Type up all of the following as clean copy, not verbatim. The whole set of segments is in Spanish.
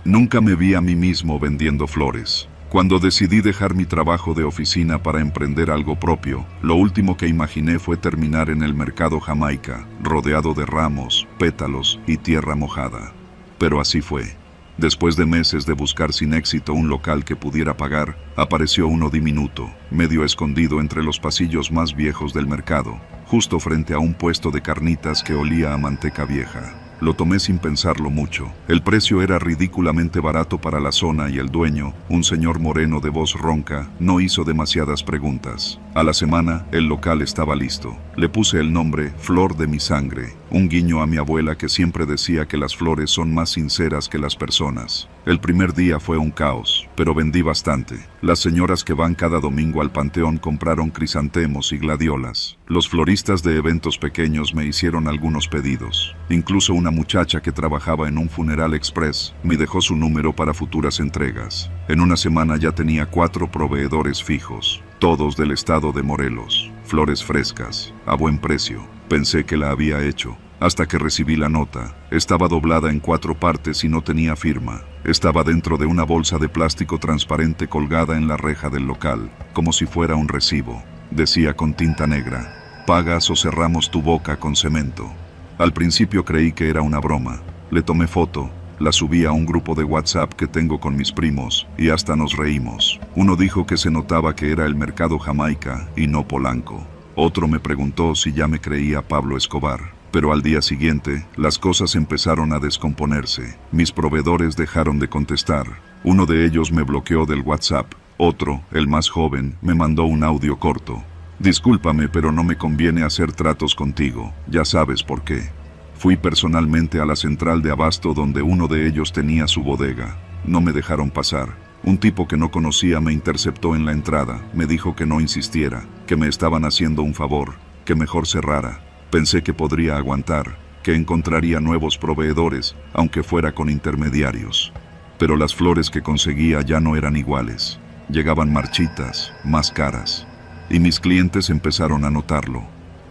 Nunca me vi a mí mismo vendiendo flores. Cuando decidí dejar mi trabajo de oficina para emprender algo propio, lo último que imaginé fue terminar en el mercado Jamaica, rodeado de ramos, pétalos y tierra mojada. Pero así fue. Después de meses de buscar sin éxito un local que pudiera pagar, apareció uno diminuto, medio escondido entre los pasillos más viejos del mercado, justo frente a un puesto de carnitas que olía a manteca vieja. Lo tomé sin pensarlo mucho. El precio era ridículamente barato para la zona y el dueño, un señor moreno de voz ronca, no hizo demasiadas preguntas. A la semana, el local estaba listo. Le puse el nombre Flor de mi Sangre, un guiño a mi abuela que siempre decía que las flores son más sinceras que las personas. El primer día fue un caos, pero vendí bastante. Las señoras que van cada domingo al panteón compraron crisantemos y gladiolas. Los floristas de eventos pequeños me hicieron algunos pedidos. Incluso una muchacha que trabajaba en un funeral express me dejó su número para futuras entregas. En una semana ya tenía 4 proveedores fijos, todos del estado de Morelos. Flores frescas, a buen precio. Pensé que la había hecho, hasta que recibí la nota. Estaba doblada en 4 partes y no tenía firma. Estaba dentro de una bolsa de plástico transparente colgada en la reja del local, como si fuera un recibo. Decía con tinta negra: pagas o cerramos tu boca con cemento. Al principio creí que era una broma. Le tomé foto, la subí a un grupo de WhatsApp que tengo con mis primos, y hasta nos reímos. Uno dijo que se notaba que era el mercado Jamaica y no Polanco. Otro me preguntó si ya me creía Pablo Escobar. Pero al día siguiente, las cosas empezaron a descomponerse. Mis proveedores dejaron de contestar. Uno de ellos me bloqueó del WhatsApp. Otro, el más joven, me mandó un audio corto. Discúlpame, pero no me conviene hacer tratos contigo. Ya sabes por qué. Fui personalmente a la central de abasto donde uno de ellos tenía su bodega. No me dejaron pasar. Un tipo que no conocía me interceptó en la entrada. Me dijo que no insistiera, que me estaban haciendo un favor, que mejor cerrara. Pensé que podría aguantar, que encontraría nuevos proveedores, aunque fuera con intermediarios. Pero las flores que conseguía ya no eran iguales. Llegaban marchitas, más caras. Y mis clientes empezaron a notarlo.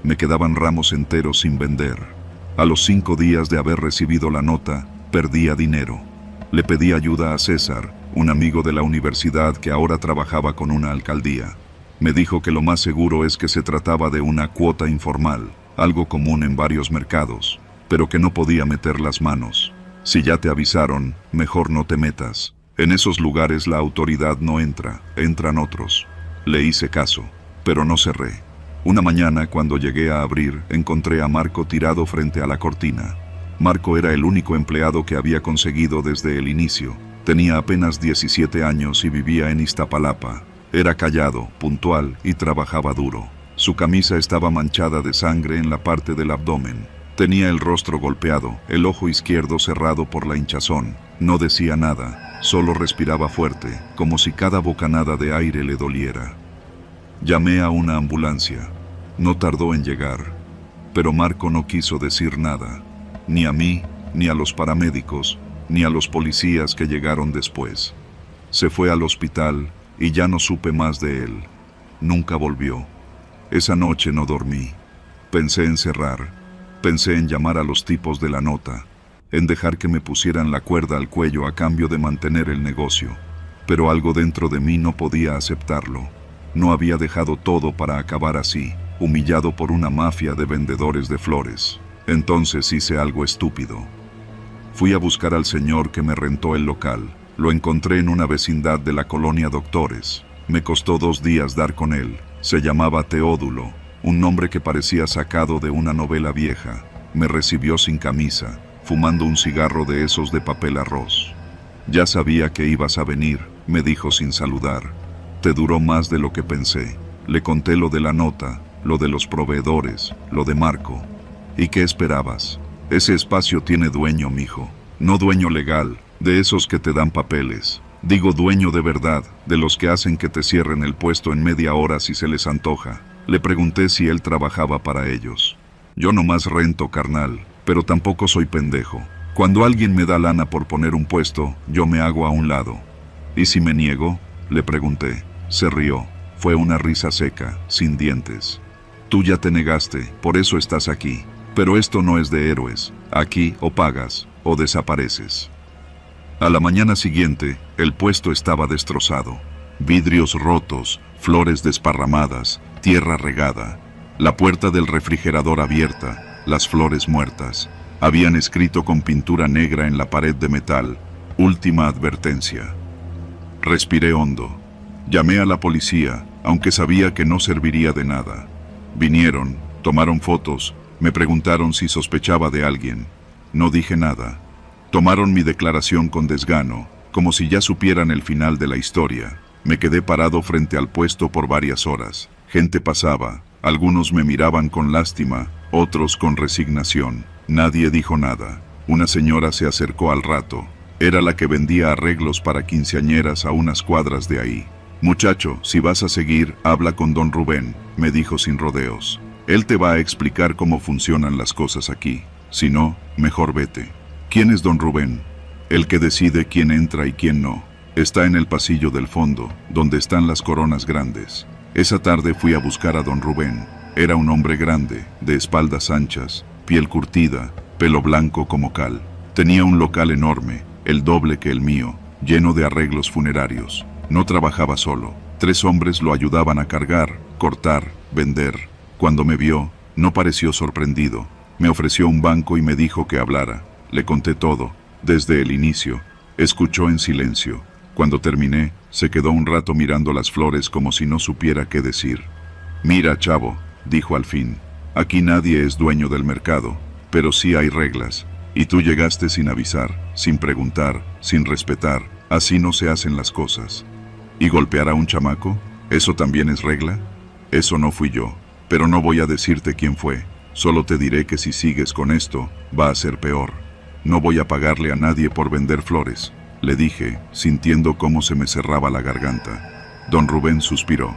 Me quedaban ramos enteros sin vender. A los 5 días de haber recibido la nota, perdía dinero. Le pedí ayuda a César, un amigo de la universidad que ahora trabajaba con una alcaldía. Me dijo que lo más seguro es que se trataba de una cuota informal, algo común en varios mercados, pero que no podía meter las manos. Si ya te avisaron, mejor no te metas. En esos lugares la autoridad no entra, entran otros. Le hice caso, pero no cerré. Una mañana, cuando llegué a abrir, encontré a Marco tirado frente a la cortina. Marco era el único empleado que había conseguido desde el inicio. Tenía apenas 17 años y vivía en Iztapalapa. Era callado, puntual y trabajaba duro. Su camisa estaba manchada de sangre en la parte del abdomen. Tenía el rostro golpeado, el ojo izquierdo cerrado por la hinchazón. No decía nada, solo respiraba fuerte, como si cada bocanada de aire le doliera. Llamé a una ambulancia. No tardó en llegar. Pero Marco no quiso decir nada. Ni a mí, ni a los paramédicos, ni a los policías que llegaron después. Se fue al hospital y ya no supe más de él. Nunca volvió. Esa noche no dormí. Pensé en cerrar. Pensé en llamar a los tipos de la nota, en dejar que me pusieran la cuerda al cuello a cambio de mantener el negocio. Pero algo dentro de mí no podía aceptarlo. No había dejado todo para acabar así, humillado por una mafia de vendedores de flores. Entonces hice algo estúpido. Fui a buscar al señor que me rentó el local. Lo encontré en una vecindad de la colonia Doctores. Me costó 2 días dar con él. Se llamaba Teodulo, un nombre que parecía sacado de una novela vieja. Me recibió sin camisa, fumando un cigarro de esos de papel arroz. Ya sabía que ibas a venir, me dijo sin saludar. Te duró más de lo que pensé. Le conté lo de la nota, lo de los proveedores, lo de Marco. ¿Y qué esperabas? Ese espacio tiene dueño, mijo. No dueño legal, de esos que te dan papeles. Digo dueño de verdad, de los que hacen que te cierren el puesto en media hora si se les antoja. Le pregunté si él trabajaba para ellos. Yo nomás rento, carnal, pero tampoco soy pendejo. Cuando alguien me da lana por poner un puesto, yo me hago a un lado. ¿Y si me niego? Le pregunté. Se rió. Fue una risa seca, sin dientes. Tú ya te negaste, por eso estás aquí. Pero esto no es de héroes. Aquí o pagas, o desapareces. A la mañana siguiente, el puesto estaba destrozado. Vidrios rotos, flores desparramadas, tierra regada. La puerta del refrigerador abierta, las flores muertas. Habían escrito con pintura negra en la pared de metal: última advertencia. Respiré hondo. Llamé a la policía, aunque sabía que no serviría de nada. Vinieron, tomaron fotos, me preguntaron si sospechaba de alguien. No dije nada. Tomaron mi declaración con desgano, como si ya supieran el final de la historia. Me quedé parado frente al puesto por varias horas. Gente pasaba, algunos me miraban con lástima, otros con resignación. Nadie dijo nada. Una señora se acercó al rato. Era la que vendía arreglos para quinceañeras a unas cuadras de ahí. «Muchacho, si vas a seguir, habla con don Rubén», me dijo sin rodeos. «Él te va a explicar cómo funcionan las cosas aquí. Si no, mejor vete». «¿Quién es don Rubén?» «El que decide quién entra y quién no. Está en el pasillo del fondo, donde están las coronas grandes». Esa tarde fui a buscar a don Rubén. Era un hombre grande, de espaldas anchas, piel curtida, pelo blanco como cal. Tenía un local enorme, el doble que el mío, lleno de arreglos funerarios. No trabajaba solo. 3 hombres lo ayudaban a cargar, cortar, vender. Cuando me vio, no pareció sorprendido. Me ofreció un banco y me dijo que hablara. Le conté todo, desde el inicio. Escuchó en silencio. Cuando terminé, se quedó un rato mirando las flores como si no supiera qué decir. «Mira, chavo», dijo al fin, «aquí nadie es dueño del mercado, pero sí hay reglas. Y tú llegaste sin avisar, sin preguntar, sin respetar. Así no se hacen las cosas. ¿Y golpear a un chamaco? ¿Eso también es regla? Eso no fui yo, pero no voy a decirte quién fue. Solo te diré que si sigues con esto, va a ser peor. No voy a pagarle a nadie por vender flores», le dije, sintiendo cómo se me cerraba la garganta. Don Rubén suspiró.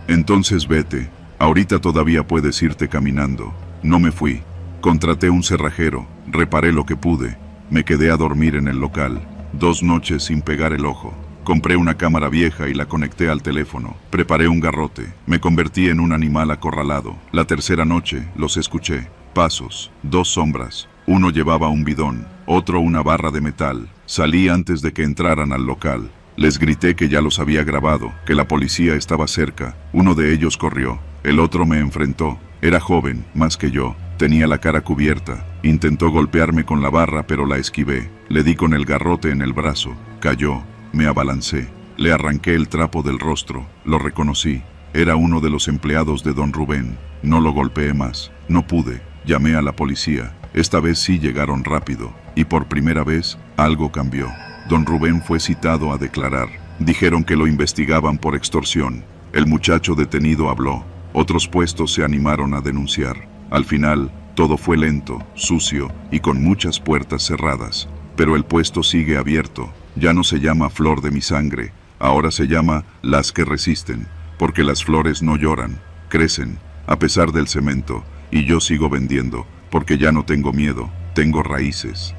«Entonces vete. Ahorita todavía puedes irte caminando». No me fui. Contraté un cerrajero, reparé lo que pude. Me quedé a dormir en el local. 2 noches sin pegar el ojo. Compré una cámara vieja y la conecté al teléfono. Preparé un garrote. Me convertí en un animal acorralado. La tercera noche los escuché. Pasos, 2 sombras. Uno llevaba un bidón, otro una barra de metal. Salí antes de que entraran al local. Les grité que ya los había grabado, que la policía estaba cerca. Uno de ellos corrió. El otro me enfrentó. Era joven, más que yo. Tenía la cara cubierta. Intentó golpearme con la barra, pero la esquivé. Le di con el garrote en el brazo. Cayó. Me abalancé. Le arranqué el trapo del rostro. Lo reconocí. Era uno de los empleados de don Rubén. No lo golpeé más. No pude. Llamé a la policía. Esta vez sí llegaron rápido. Y por primera vez, algo cambió. Don Rubén fue citado a declarar. Dijeron que lo investigaban por extorsión. El muchacho detenido habló. Otros puestos se animaron a denunciar. Al final, todo fue lento, sucio y con muchas puertas cerradas. Pero el puesto sigue abierto. Ya no se llama Flor de mi sangre. Ahora se llama Las que resisten. Porque las flores no lloran, crecen, a pesar del cemento. Y yo sigo vendiendo, porque ya no tengo miedo, tengo raíces.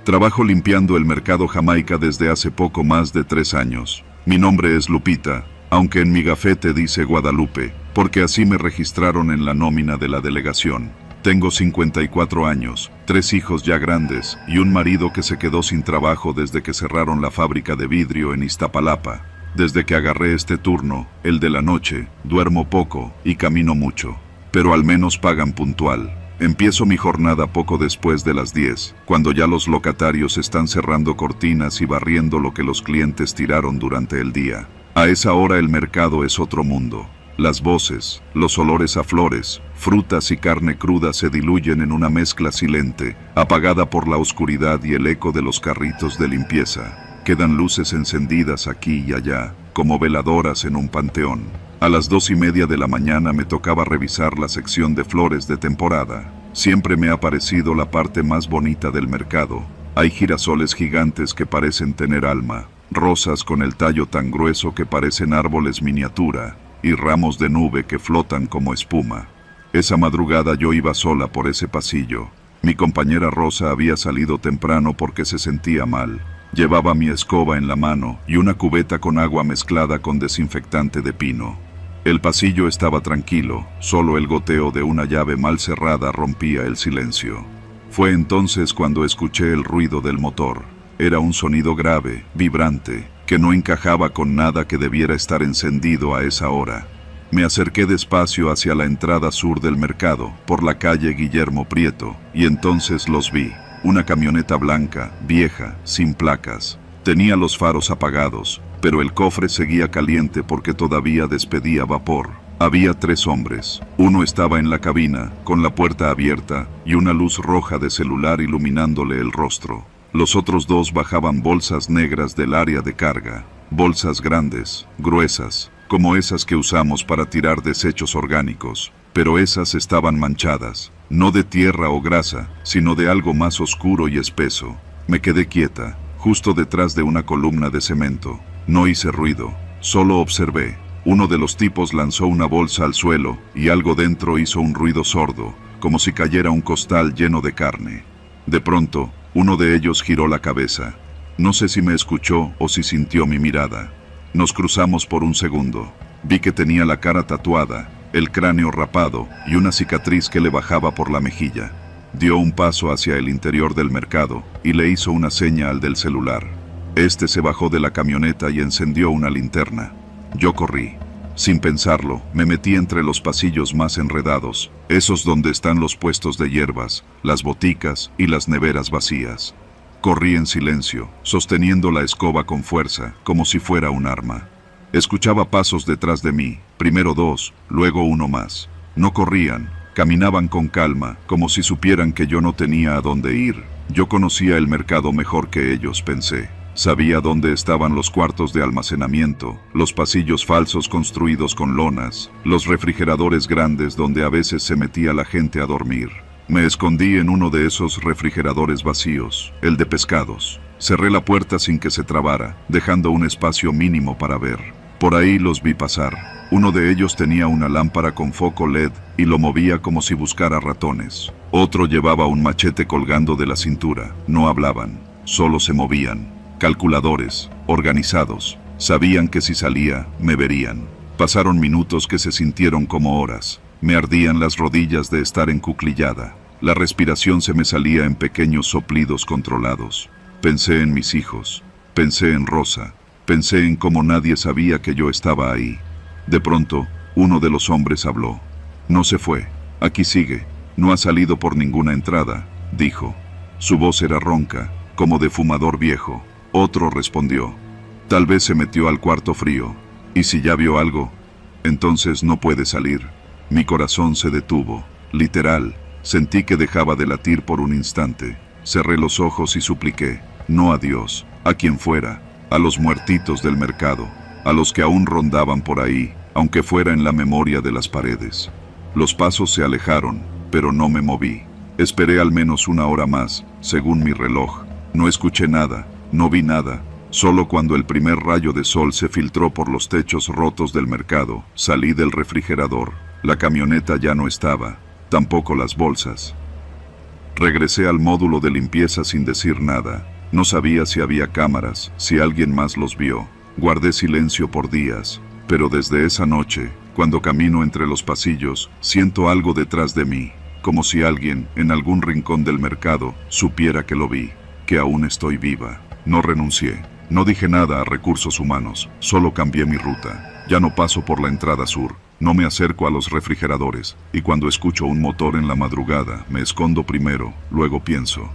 Trabajo limpiando el mercado Jamaica desde hace poco más de 3 años. Mi nombre es Lupita, aunque en mi gafete dice Guadalupe, porque así me registraron en la nómina de la delegación. Tengo 54 años, 3 hijos ya grandes y un marido que se quedó sin trabajo desde que cerraron la fábrica de vidrio en Iztapalapa. Desde que agarré este turno, el de la noche, duermo poco y camino mucho, pero al menos pagan puntual. Empiezo mi jornada poco después de las 10, cuando ya los locatarios están cerrando cortinas y barriendo lo que los clientes tiraron durante el día. A esa hora el mercado es otro mundo. Las voces, los olores a flores, frutas y carne cruda se diluyen en una mezcla silente, apagada por la oscuridad y el eco de los carritos de limpieza. Quedan luces encendidas aquí y allá, como veladoras en un panteón. A las 2:30 de la mañana me tocaba revisar la sección de flores de temporada. Siempre me ha parecido la parte más bonita del mercado. Hay girasoles gigantes que parecen tener alma, rosas con el tallo tan grueso que parecen árboles miniatura, y ramos de nube que flotan como espuma. Esa madrugada yo iba sola por ese pasillo. Mi compañera Rosa había salido temprano porque se sentía mal. Llevaba mi escoba en la mano y una cubeta con agua mezclada con desinfectante de pino. El pasillo estaba tranquilo, solo el goteo de una llave mal cerrada rompía el silencio. Fue entonces cuando escuché el ruido del motor. Era un sonido grave, vibrante, que no encajaba con nada que debiera estar encendido a esa hora. Me acerqué despacio hacia la entrada sur del mercado, por la calle Guillermo Prieto, y entonces los vi. Una camioneta blanca, vieja, sin placas. Tenía los faros apagados, pero el cofre seguía caliente porque todavía despedía vapor. Había 3 hombres. Uno estaba en la cabina, con la puerta abierta, y una luz roja de celular iluminándole el rostro. Los otros 2 bajaban bolsas negras del área de carga. Bolsas grandes, gruesas, como esas que usamos para tirar desechos orgánicos. Pero esas estaban manchadas, no de tierra o grasa, sino de algo más oscuro y espeso. Me quedé quieta, justo detrás de una columna de cemento. No hice ruido, solo observé. Uno de los tipos lanzó una bolsa al suelo y algo dentro hizo un ruido sordo, como si cayera un costal lleno de carne. De pronto, uno de ellos giró la cabeza. No sé si me escuchó o si sintió mi mirada. Nos cruzamos por un segundo. Vi que tenía la cara tatuada, el cráneo rapado y una cicatriz que le bajaba por la mejilla. Dio un paso hacia el interior del mercado y le hizo una seña al del celular. Este se bajó de la camioneta y encendió una linterna. Yo corrí. Sin pensarlo, me metí entre los pasillos más enredados, esos donde están los puestos de hierbas, las boticas y las neveras vacías. Corrí en silencio, sosteniendo la escoba con fuerza, como si fuera un arma. Escuchaba pasos detrás de mí, primero 2, luego 1 más. No corrían, caminaban con calma, como si supieran que yo no tenía a dónde ir. Yo conocía el mercado mejor que ellos, pensé. Sabía dónde estaban los cuartos de almacenamiento, los pasillos falsos construidos con lonas, los refrigeradores grandes donde a veces se metía la gente a dormir. Me escondí en uno de esos refrigeradores vacíos, el de pescados. Cerré la puerta sin que se trabara, dejando un espacio mínimo para ver. Por ahí los vi pasar. Uno de ellos tenía una lámpara con foco LED y lo movía como si buscara ratones. Otro llevaba un machete colgando de la cintura. No hablaban, solo se movían. Calculadores, organizados. Sabían que si salía, me verían. Pasaron minutos que se sintieron como horas. Me ardían las rodillas de estar encuclillada. La respiración se me salía en pequeños soplidos controlados. Pensé en mis hijos. Pensé en Rosa. Pensé en cómo nadie sabía que yo estaba ahí. De pronto, uno de los hombres habló. No se fue. Aquí sigue. No ha salido por ninguna entrada, dijo. Su voz era ronca, como de fumador viejo. Otro respondió. Tal vez se metió al cuarto frío. ¿Y si ya vio algo? Entonces no puede salir. Mi corazón se detuvo. Literal. Sentí que dejaba de latir por un instante. Cerré los ojos y supliqué. No a Dios, a quien fuera. A los muertitos del mercado. A los que aún rondaban por ahí, aunque fuera en la memoria de las paredes. Los pasos se alejaron, pero no me moví. Esperé al menos 1 hora más, según mi reloj. No escuché nada. No vi nada, solo cuando el primer rayo de sol se filtró por los techos rotos del mercado, salí del refrigerador. La camioneta ya no estaba, tampoco las bolsas. Regresé al módulo de limpieza sin decir nada. No sabía si había cámaras, si alguien más los vio. Guardé silencio por días, pero desde esa noche, cuando camino entre los pasillos, siento algo detrás de mí, como si alguien, en algún rincón del mercado, supiera que lo vi, que aún estoy viva. No renuncié, no dije nada a recursos humanos, solo cambié mi ruta. Ya no paso por la entrada sur, no me acerco a los refrigeradores, y cuando escucho un motor en la madrugada, me escondo primero, luego pienso.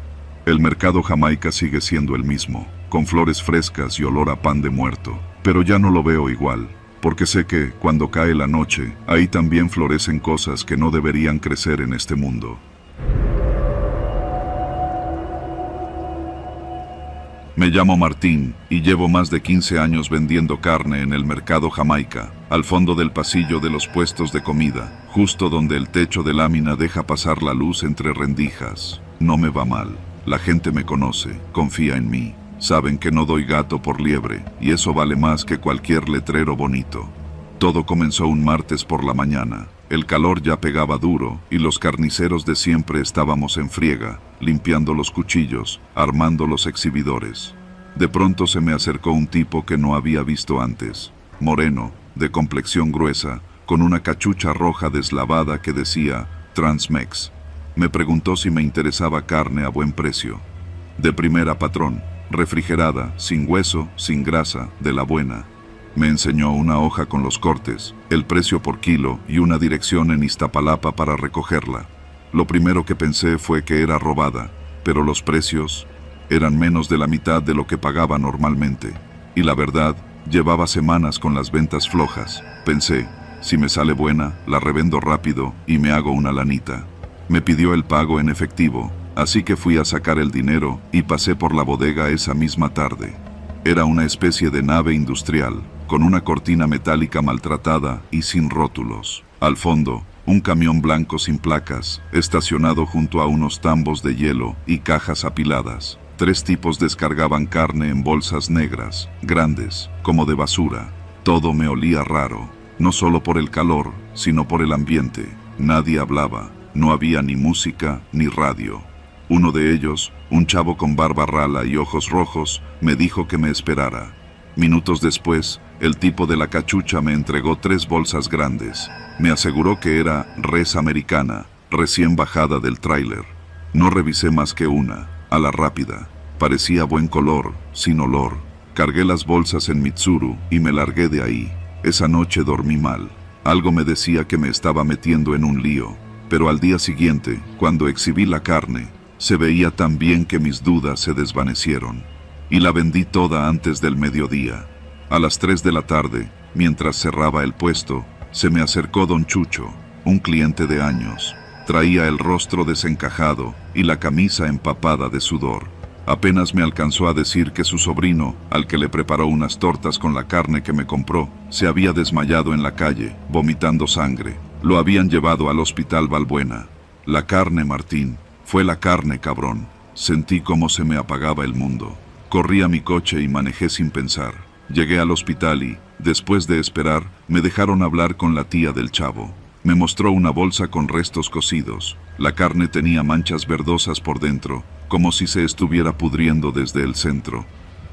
El mercado Jamaica sigue siendo el mismo, con flores frescas y olor a pan de muerto, pero ya no lo veo igual, porque sé que, cuando cae la noche, ahí también florecen cosas que no deberían crecer en este mundo. Me llamo Martín y llevo más de 15 años vendiendo carne en el mercado Jamaica, al fondo del pasillo de los puestos de comida, justo donde el techo de lámina deja pasar la luz entre rendijas. No me va mal, la gente me conoce, confía en mí, saben que no doy gato por liebre, y eso vale más que cualquier letrero bonito. Todo comenzó un martes por la mañana. El calor ya pegaba duro y los carniceros de siempre estábamos en friega, limpiando los cuchillos, armando los exhibidores. De pronto se me acercó un tipo que no había visto antes, moreno, de complexión gruesa, con una cachucha roja deslavada que decía Transmex. Me preguntó si me interesaba carne a buen precio. De primera, patrón, refrigerada, sin hueso, sin grasa, de la buena. Me enseñó una hoja con los cortes, el precio por kilo y una dirección en Iztapalapa para recogerla. Lo primero que pensé fue que era robada, pero los precios eran menos de la mitad de lo que pagaba normalmente. Y la verdad, llevaba semanas con las ventas flojas. Pensé, si me sale buena, la revendo rápido y me hago una lanita. Me pidió el pago en efectivo, así que fui a sacar el dinero y pasé por la bodega esa misma tarde. Era una especie de nave industrial, con una cortina metálica maltratada y sin rótulos. Al fondo, un camión blanco sin placas, estacionado junto a unos tambos de hielo y cajas apiladas. 3 tipos descargaban carne en bolsas negras, grandes, como de basura. Todo me olía raro, no solo por el calor, sino por el ambiente. Nadie hablaba, no había ni música ni radio. Uno de ellos, un chavo con barba rala y ojos rojos, me dijo que me esperara. Minutos después, el tipo de la cachucha me entregó 3 bolsas grandes. Me aseguró que era res americana, recién bajada del tráiler. No revisé más que una, a la rápida. Parecía buen color, sin olor. Cargué las bolsas en Mitsuru y me largué de ahí. Esa noche dormí mal. Algo me decía que me estaba metiendo en un lío. Pero al día siguiente, cuando exhibí la carne, se veía tan bien que mis dudas se desvanecieron. Y la vendí toda antes del mediodía. A las 3 de la tarde, mientras cerraba el puesto, se me acercó don Chucho, un cliente de años. Traía el rostro desencajado y la camisa empapada de sudor. Apenas me alcanzó a decir que su sobrino, al que le preparó unas tortas con la carne que me compró, se había desmayado en la calle, vomitando sangre. Lo habían llevado al hospital Balbuena. La carne, Martín, fue la carne, cabrón. Sentí cómo se me apagaba el mundo. Corrí a mi coche y manejé sin pensar. Llegué al hospital y, después de esperar, me dejaron hablar con la tía del chavo. Me mostró una bolsa con restos cocidos. La carne tenía manchas verdosas por dentro, como si se estuviera pudriendo desde el centro.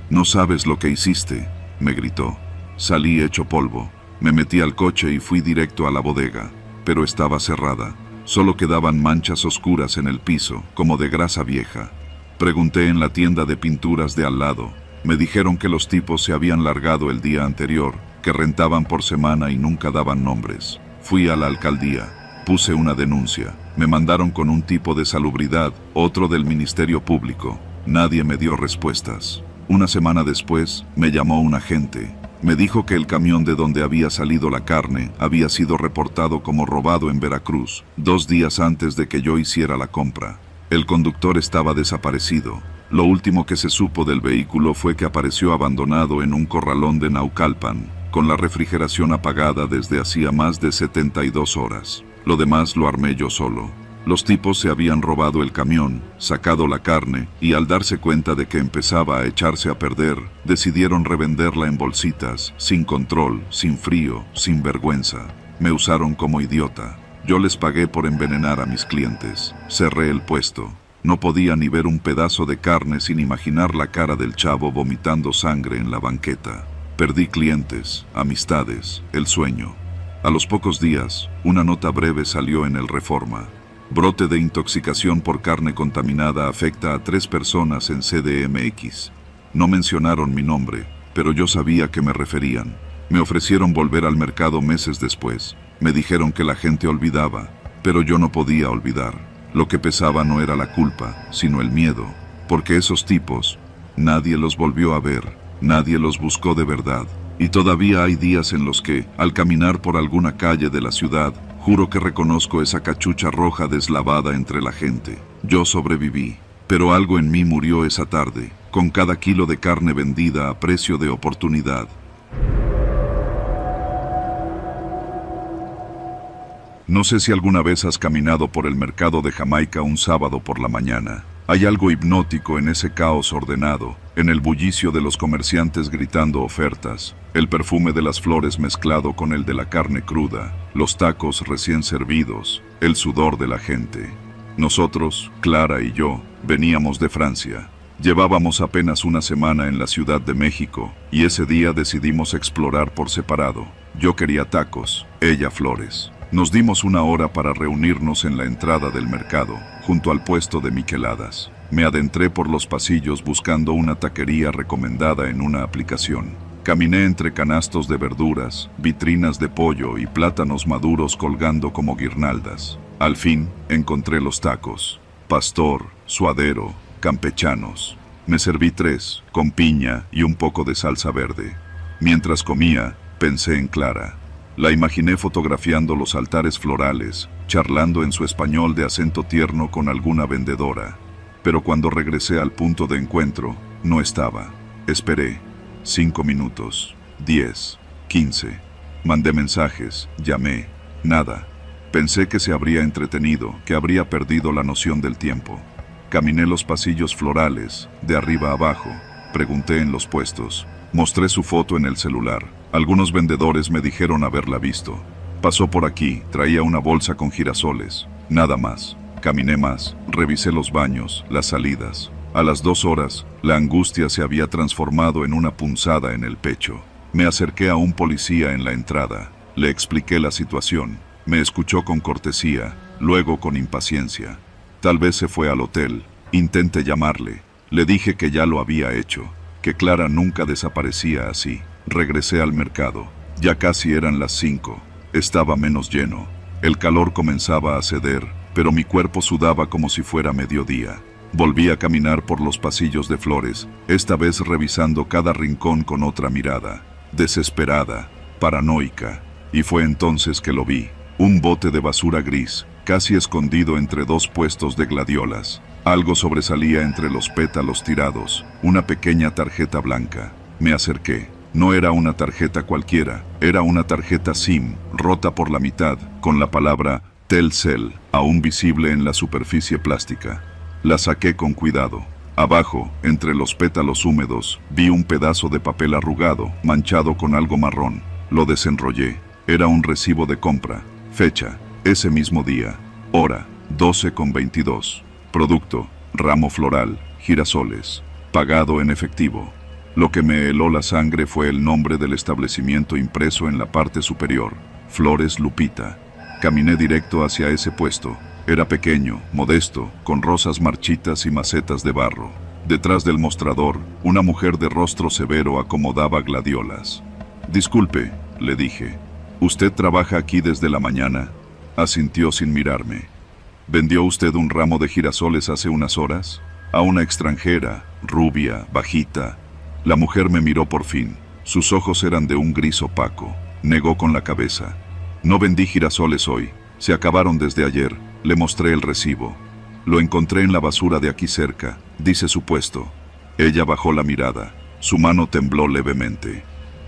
«No sabes lo que hiciste», me gritó. Salí hecho polvo. Me metí al coche y fui directo a la bodega, pero estaba cerrada. Solo quedaban manchas oscuras en el piso, como de grasa vieja. Pregunté en la tienda de pinturas de al lado. Me dijeron que los tipos se habían largado el día anterior, que rentaban por semana y nunca daban nombres. Fui a la alcaldía, puse una denuncia. Me mandaron con un tipo de salubridad, otro del Ministerio Público. Nadie me dio respuestas. Una semana después, me llamó un agente. Me dijo que el camión de donde había salido la carne había sido reportado como robado en Veracruz, 2 días antes de que yo hiciera la compra. El conductor estaba desaparecido. Lo último que se supo del vehículo fue que apareció abandonado en un corralón de Naucalpan, con la refrigeración apagada desde hacía más de 72 horas. Lo demás lo armé yo solo. Los tipos se habían robado el camión, sacado la carne, y al darse cuenta de que empezaba a echarse a perder, decidieron revenderla en bolsitas, sin control, sin frío, sin vergüenza. Me usaron como idiota. Yo les pagué por envenenar a mis clientes. Cerré el puesto. No podía ni ver un pedazo de carne sin imaginar la cara del chavo vomitando sangre en la banqueta. Perdí clientes, amistades, el sueño. A los pocos días, una nota breve salió en el Reforma. Brote de intoxicación por carne contaminada afecta a 3 personas en CDMX. No mencionaron mi nombre, pero yo sabía a qué me referían. Me ofrecieron volver al mercado meses después. Me dijeron que la gente olvidaba, pero yo no podía olvidar. Lo que pesaba no era la culpa, sino el miedo, porque esos tipos, nadie los volvió a ver, nadie los buscó de verdad. Y todavía hay días en los que, al caminar por alguna calle de la ciudad, juro que reconozco esa cachucha roja deslavada entre la gente. Yo sobreviví, pero algo en mí murió esa tarde, con cada kilo de carne vendida a precio de oportunidad. No sé si alguna vez has caminado por el mercado de Jamaica un sábado por la mañana. Hay algo hipnótico en ese caos ordenado, en el bullicio de los comerciantes gritando ofertas, el perfume de las flores mezclado con el de la carne cruda, los tacos recién servidos, el sudor de la gente. Nosotros, Clara y yo, veníamos de Francia. Llevábamos apenas una semana en la Ciudad de México, y ese día decidimos explorar por separado. Yo quería tacos, ella flores. Nos dimos una hora para reunirnos en la entrada del mercado, junto al puesto de micheladas. Me adentré por los pasillos buscando una taquería recomendada en una aplicación. Caminé entre canastos de verduras, vitrinas de pollo y plátanos maduros colgando como guirnaldas. Al fin, encontré los tacos. Pastor, suadero, campechanos. Me serví 3, con piña y un poco de salsa verde. Mientras comía, pensé en Clara. La imaginé fotografiando los altares florales, charlando en su español de acento tierno con alguna vendedora. Pero cuando regresé al punto de encuentro, no estaba. Esperé. 5 minutos, 10, 15. Mandé mensajes, llamé, nada. Pensé que se habría entretenido, que habría perdido la noción del tiempo. Caminé los pasillos florales, de arriba a abajo. Pregunté en los puestos. Mostré su foto en el celular. Algunos vendedores me dijeron haberla visto. Pasó por aquí, traía una bolsa con girasoles. Nada más. Caminé más, revisé los baños, las salidas. A las 2 horas, la angustia se había transformado en una punzada en el pecho. Me acerqué a un policía en la entrada. Le expliqué la situación. Me escuchó con cortesía, luego con impaciencia. Tal vez se fue al hotel. Intenté llamarle. Le dije que ya lo había hecho, que Clara nunca desaparecía así. Regresé al mercado. Ya casi eran las 5. Estaba menos lleno. El calor comenzaba a ceder, pero mi cuerpo sudaba como si fuera mediodía. Volví a caminar por los pasillos de flores, esta vez revisando cada rincón con otra mirada, desesperada, paranoica. Y fue entonces que lo vi. Un bote de basura gris, casi escondido entre 2 puestos de gladiolas. Algo sobresalía entre los pétalos tirados, una pequeña tarjeta blanca. Me acerqué. No era una tarjeta cualquiera, era una tarjeta SIM, rota por la mitad, con la palabra Telcel, aún visible en la superficie plástica. La saqué con cuidado. Abajo, entre los pétalos húmedos, vi un pedazo de papel arrugado, manchado con algo marrón. Lo desenrollé. Era un recibo de compra. Fecha, ese mismo día. Hora, 12:22. Producto, ramo floral, girasoles. Pagado en efectivo. Lo que me heló la sangre fue el nombre del establecimiento impreso en la parte superior. Flores Lupita. Caminé directo hacia ese puesto. Era pequeño, modesto, con rosas marchitas y macetas de barro. Detrás del mostrador, una mujer de rostro severo acomodaba gladiolas. «Disculpe», le dije. «¿Usted trabaja aquí desde la mañana?» Asintió sin mirarme. «¿Vendió usted un ramo de girasoles hace unas horas?» A una extranjera, rubia, bajita. La mujer me miró por fin. Sus ojos eran de un gris opaco. Negó con la cabeza. «No vendí girasoles hoy. Se acabaron desde ayer». Le mostré el recibo. «Lo encontré en la basura de aquí cerca», dice su puesto. Ella bajó la mirada. Su mano tembló levemente.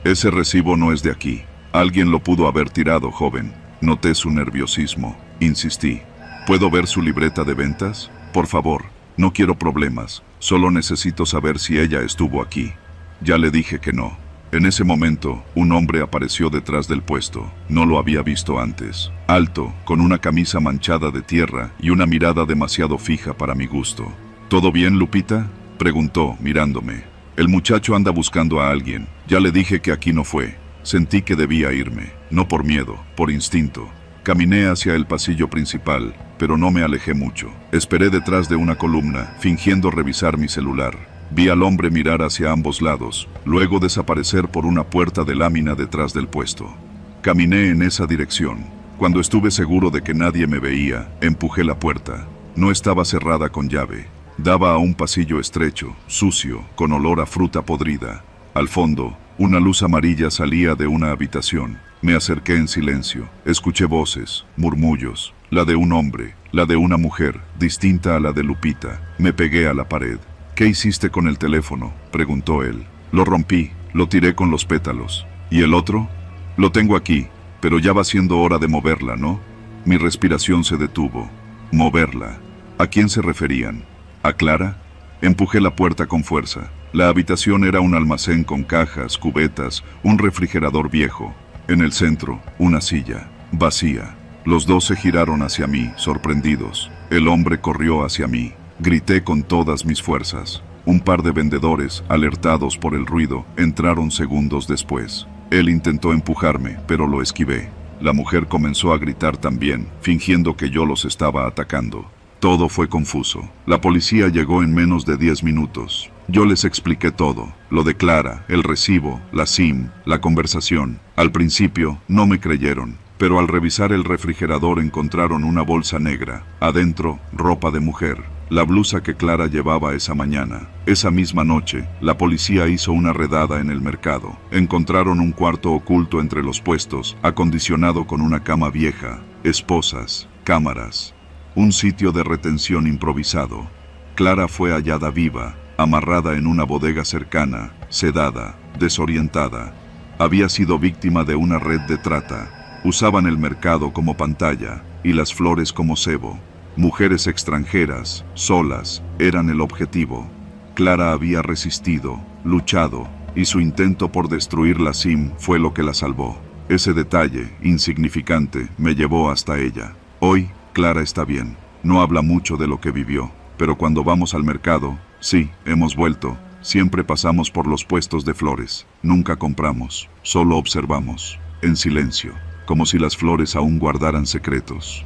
«Ese recibo no es de aquí. Alguien lo pudo haber tirado, joven». Noté su nerviosismo. Insistí. «¿Puedo ver su libreta de ventas? Por favor. No quiero problemas. Solo necesito saber si ella estuvo aquí». Ya le dije que no. En ese momento, un hombre apareció detrás del puesto. No lo había visto antes. Alto, con una camisa manchada de tierra y una mirada demasiado fija para mi gusto. «¿Todo bien, Lupita?», preguntó, mirándome. «El muchacho anda buscando a alguien. Ya le dije que aquí no fue». Sentí que debía irme, no por miedo, por instinto. Caminé hacia el pasillo principal, pero no me alejé mucho. Esperé detrás de una columna, fingiendo revisar mi celular. Vi al hombre mirar hacia ambos lados, luego desaparecer por una puerta de lámina detrás del puesto. Caminé en esa dirección. Cuando estuve seguro de que nadie me veía, empujé la puerta. No estaba cerrada con llave. Daba a un pasillo estrecho, sucio, con olor a fruta podrida. Al fondo, una luz amarilla salía de una habitación. Me acerqué en silencio. Escuché voces, murmullos. La de un hombre, la de una mujer, distinta a la de Lupita. Me pegué a la pared. «¿Qué hiciste con el teléfono?», preguntó él. «Lo rompí, lo tiré con los pétalos». «¿Y el otro?». «Lo tengo aquí, pero ya va siendo hora de moverla, ¿no?». Mi respiración se detuvo. Moverla. ¿A quién se referían? ¿A Clara? Empujé la puerta con fuerza. La habitación era un almacén con cajas, cubetas, un refrigerador viejo. En el centro, una silla, vacía. Los dos se giraron hacia mí, sorprendidos. El hombre corrió hacia mí. Grité con todas mis fuerzas. Un par de vendedores, alertados por el ruido, entraron segundos después. Él intentó empujarme, pero lo esquivé. La mujer comenzó a gritar también, fingiendo que yo los estaba atacando. Todo fue confuso. La policía llegó en menos de 10 minutos. Yo les expliqué todo, lo de Clara, el recibo, la SIM, la conversación. Al principio no me creyeron, pero al revisar el refrigerador encontraron una bolsa negra, adentro ropa de mujer, la blusa que Clara llevaba esa mañana. Esa misma noche, la policía hizo una redada en el mercado. Encontraron un cuarto oculto entre los puestos, acondicionado con una cama vieja, esposas, cámaras, un sitio de retención improvisado. Clara fue hallada viva, amarrada en una bodega cercana, sedada, desorientada. Había sido víctima de una red de trata. Usaban el mercado como pantalla y las flores como cebo. Mujeres extranjeras, solas, eran el objetivo. Clara había resistido, luchado, y su intento por destruir la SIM fue lo que la salvó. Ese detalle, insignificante, me llevó hasta ella. Hoy, Clara está bien. No habla mucho de lo que vivió, pero cuando vamos al mercado, sí, hemos vuelto. Siempre pasamos por los puestos de flores. Nunca compramos, solo observamos, en silencio, como si las flores aún guardaran secretos.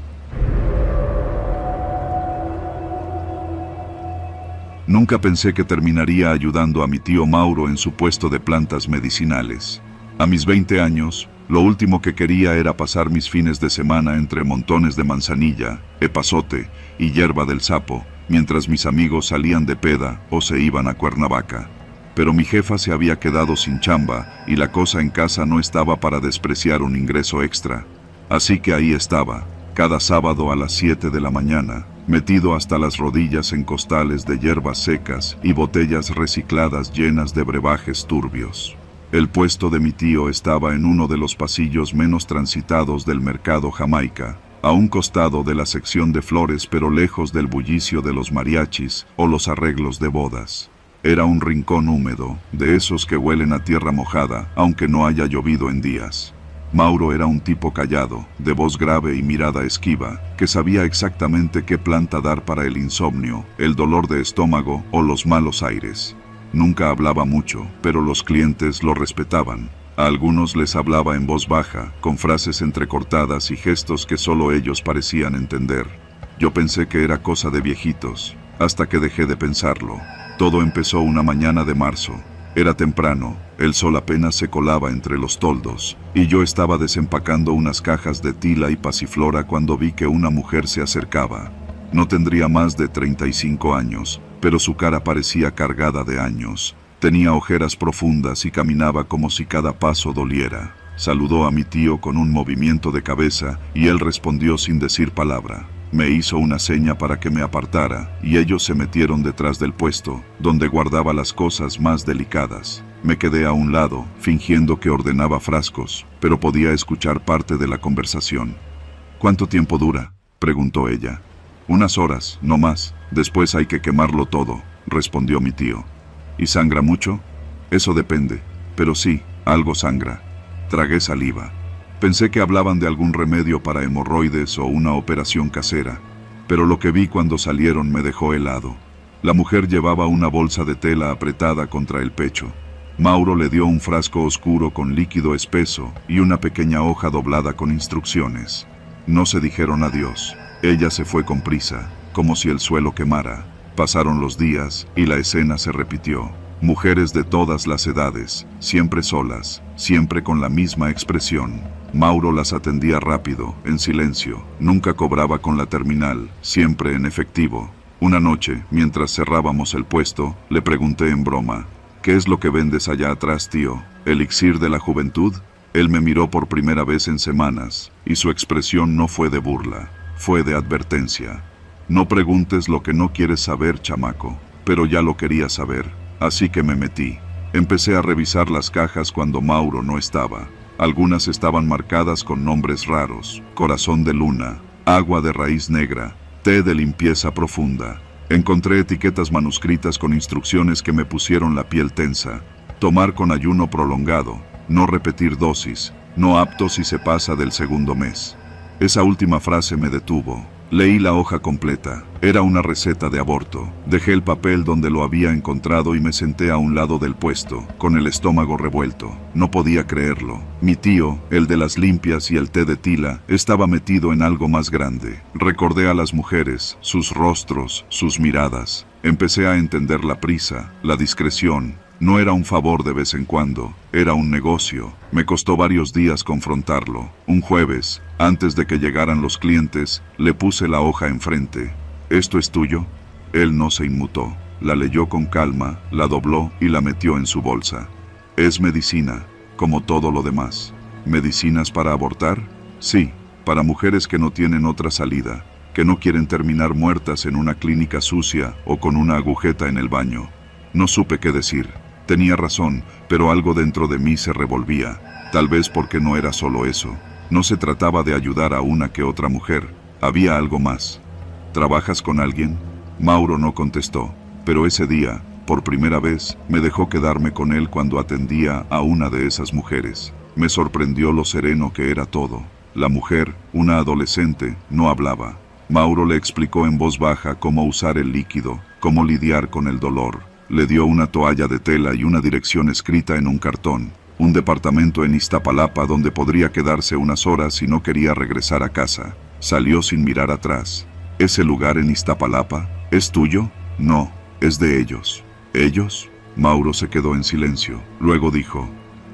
Nunca pensé que terminaría ayudando a mi tío Mauro en su puesto de plantas medicinales. A mis 20 años, lo último que quería era pasar mis fines de semana entre montones de manzanilla, epazote y hierba del sapo, mientras mis amigos salían de peda o se iban a Cuernavaca. Pero mi jefa se había quedado sin chamba y la cosa en casa no estaba para despreciar un ingreso extra. Así que ahí estaba, cada sábado a las 7 de la mañana, metido hasta las rodillas en costales de hierbas secas y botellas recicladas llenas de brebajes turbios. El puesto de mi tío estaba en uno de los pasillos menos transitados del mercado Jamaica, a un costado de la sección de flores pero lejos del bullicio de los mariachis o los arreglos de bodas. Era un rincón húmedo, de esos que huelen a tierra mojada, aunque no haya llovido en días. Mauro era un tipo callado, de voz grave y mirada esquiva, que sabía exactamente qué planta dar para el insomnio, el dolor de estómago o los malos aires. Nunca hablaba mucho, pero los clientes lo respetaban. A algunos les hablaba en voz baja, con frases entrecortadas y gestos que solo ellos parecían entender. Yo pensé que era cosa de viejitos, hasta que dejé de pensarlo. Todo empezó una mañana de marzo. Era temprano, el sol apenas se colaba entre los toldos, y yo estaba desempacando unas cajas de tila y pasiflora cuando vi que una mujer se acercaba. No tendría más de 35 años, pero su cara parecía cargada de años. Tenía ojeras profundas y caminaba como si cada paso doliera. Saludó a mi tío con un movimiento de cabeza y él respondió sin decir palabra. Me hizo una seña para que me apartara y ellos se metieron detrás del puesto, donde guardaba las cosas más delicadas. Me quedé a un lado, fingiendo que ordenaba frascos, pero podía escuchar parte de la conversación. ¿Cuánto tiempo dura?, preguntó ella. Unas horas, no más. Después hay que quemarlo todo, respondió mi tío. ¿Y sangra mucho? Eso depende, pero sí, algo sangra. Tragué saliva. Pensé que hablaban de algún remedio para hemorroides o una operación casera, pero lo que vi cuando salieron me dejó helado. La mujer llevaba una bolsa de tela apretada contra el pecho. Mauro le dio un frasco oscuro con líquido espeso y una pequeña hoja doblada con instrucciones. No se dijeron adiós. Ella se fue con prisa, como si el suelo quemara. Pasaron los días y la escena se repitió. Mujeres de todas las edades, siempre solas, siempre con la misma expresión. Mauro las atendía rápido, en silencio. Nunca cobraba con la terminal, siempre en efectivo. Una noche, mientras cerrábamos el puesto, le pregunté en broma: ¿qué es lo que vendes allá atrás, tío? ¿Elixir de la juventud? Él me miró por primera vez en semanas, y su expresión no fue de burla, fue de advertencia. No preguntes lo que no quieres saber, chamaco. Pero ya lo quería saber, así que me metí. Empecé a revisar las cajas cuando Mauro no estaba. Algunas estaban marcadas con nombres raros: corazón de luna, agua de raíz negra, té de limpieza profunda. Encontré etiquetas manuscritas con instrucciones que me pusieron la piel tensa. Tomar con ayuno prolongado, no repetir dosis, no apto si se pasa del segundo mes. Esa última frase me detuvo. Leí la hoja completa. Era una receta de aborto. Dejé el papel donde lo había encontrado y me senté a un lado del puesto, con el estómago revuelto. No podía creerlo. Mi tío, el de las limpias y el té de tila, estaba metido en algo más grande. Recordé a las mujeres, sus rostros, sus miradas. Empecé a entender la prisa, la discreción. No era un favor de vez en cuando, era un negocio. Me costó varios días confrontarlo. Un jueves, antes de que llegaran los clientes, le puse la hoja enfrente. ¿Esto es tuyo? Él no se inmutó. La leyó con calma, la dobló y la metió en su bolsa. Es medicina, como todo lo demás. ¿Medicinas para abortar? Sí, para mujeres que no tienen otra salida, que no quieren terminar muertas en una clínica sucia o con una agujeta en el baño. No supe qué decir. Tenía razón, pero algo dentro de mí se revolvía, tal vez porque no era solo eso. No se trataba de ayudar a una que otra mujer, había algo más. ¿Trabajas con alguien? Mauro no contestó, pero ese día, por primera vez, me dejó quedarme con él cuando atendía a una de esas mujeres. Me sorprendió lo sereno que era todo. La mujer, una adolescente, no hablaba. Mauro le explicó en voz baja cómo usar el líquido, cómo lidiar con el dolor. Le dio una toalla de tela y una dirección escrita en un cartón. Un departamento en Iztapalapa donde podría quedarse unas horas si no quería regresar a casa. Salió sin mirar atrás. ¿Ese lugar en Iztapalapa es tuyo? No, es de ellos. ¿Ellos? Mauro se quedó en silencio. Luego dijo,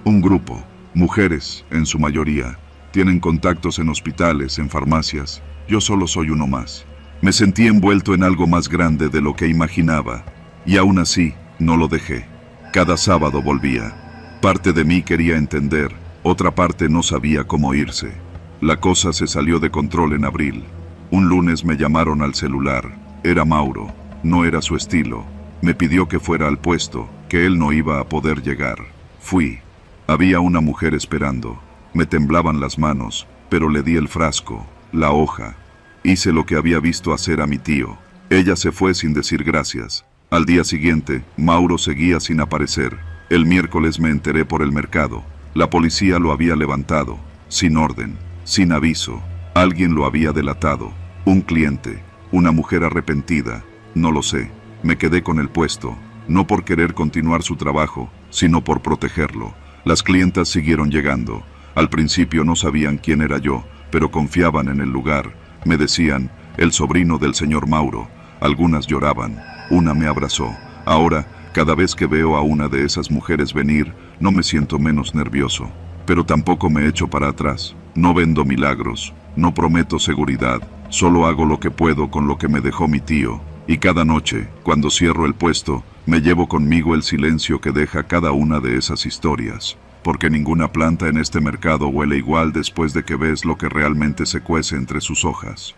un grupo, mujeres, en su mayoría. Tienen contactos en hospitales, en farmacias. Yo solo soy uno más. Me sentí envuelto en algo más grande de lo que imaginaba. Y aún así, no lo dejé. Cada sábado volvía. Parte de mí quería entender, otra parte no sabía cómo irse. La cosa se salió de control en abril. Un lunes me llamaron al celular. Era Mauro. No era su estilo. Me pidió que fuera al puesto, que él no iba a poder llegar. Fui. Había una mujer esperando. Me temblaban las manos, pero le di el frasco, la hoja. Hice lo que había visto hacer a mi tío. Ella se fue sin decir gracias. Al día siguiente, Mauro seguía sin aparecer. El miércoles me enteré por el mercado. La policía lo había levantado, sin orden, sin aviso. Alguien lo había delatado. Un cliente, una mujer arrepentida. No lo sé. Me quedé con el puesto, no por querer continuar su trabajo, sino por protegerlo. Las clientas siguieron llegando. Al principio no sabían quién era yo, pero confiaban en el lugar. Me decían, el sobrino del señor Mauro. Algunas lloraban. Una me abrazó. Ahora, cada vez que veo a una de esas mujeres venir, no me siento menos nervioso. Pero tampoco me echo para atrás. No vendo milagros. No prometo seguridad. Solo hago lo que puedo con lo que me dejó mi tío. Y cada noche, cuando cierro el puesto, me llevo conmigo el silencio que deja cada una de esas historias. Porque ninguna planta en este mercado huele igual después de que ves lo que realmente se cuece entre sus hojas.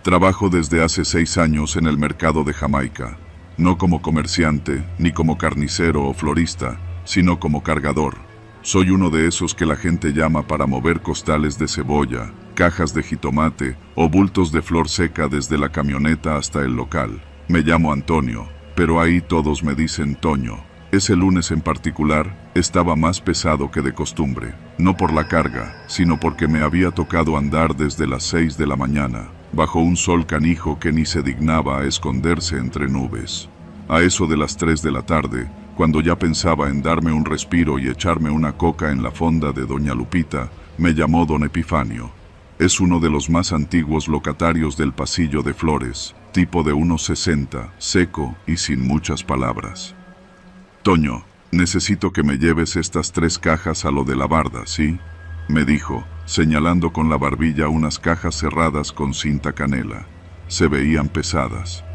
Trabajo desde hace 6 años en el mercado de Jamaica, no como comerciante, ni como carnicero o florista, sino como cargador. Soy uno de esos que la gente llama para mover costales de cebolla, cajas de jitomate o bultos de flor seca desde la camioneta hasta el local. Me llamo Antonio, pero ahí todos me dicen Toño. Ese lunes en particular estaba más pesado que de costumbre, no por la carga, sino porque me había tocado andar desde las 6 de la mañana. Bajo un sol canijo que ni se dignaba a esconderse entre nubes. A eso de las 3 de la tarde, cuando ya pensaba en darme un respiro y echarme una coca en la fonda de Doña Lupita, me llamó don Epifanio. Es uno de los más antiguos locatarios del pasillo de flores, tipo de unos 60, seco y sin muchas palabras. Toño, necesito que me lleves estas 3 cajas a lo de la barda, ¿sí? Me dijo, señalando con la barbilla unas cajas cerradas con cinta canela. Se veían pesadas.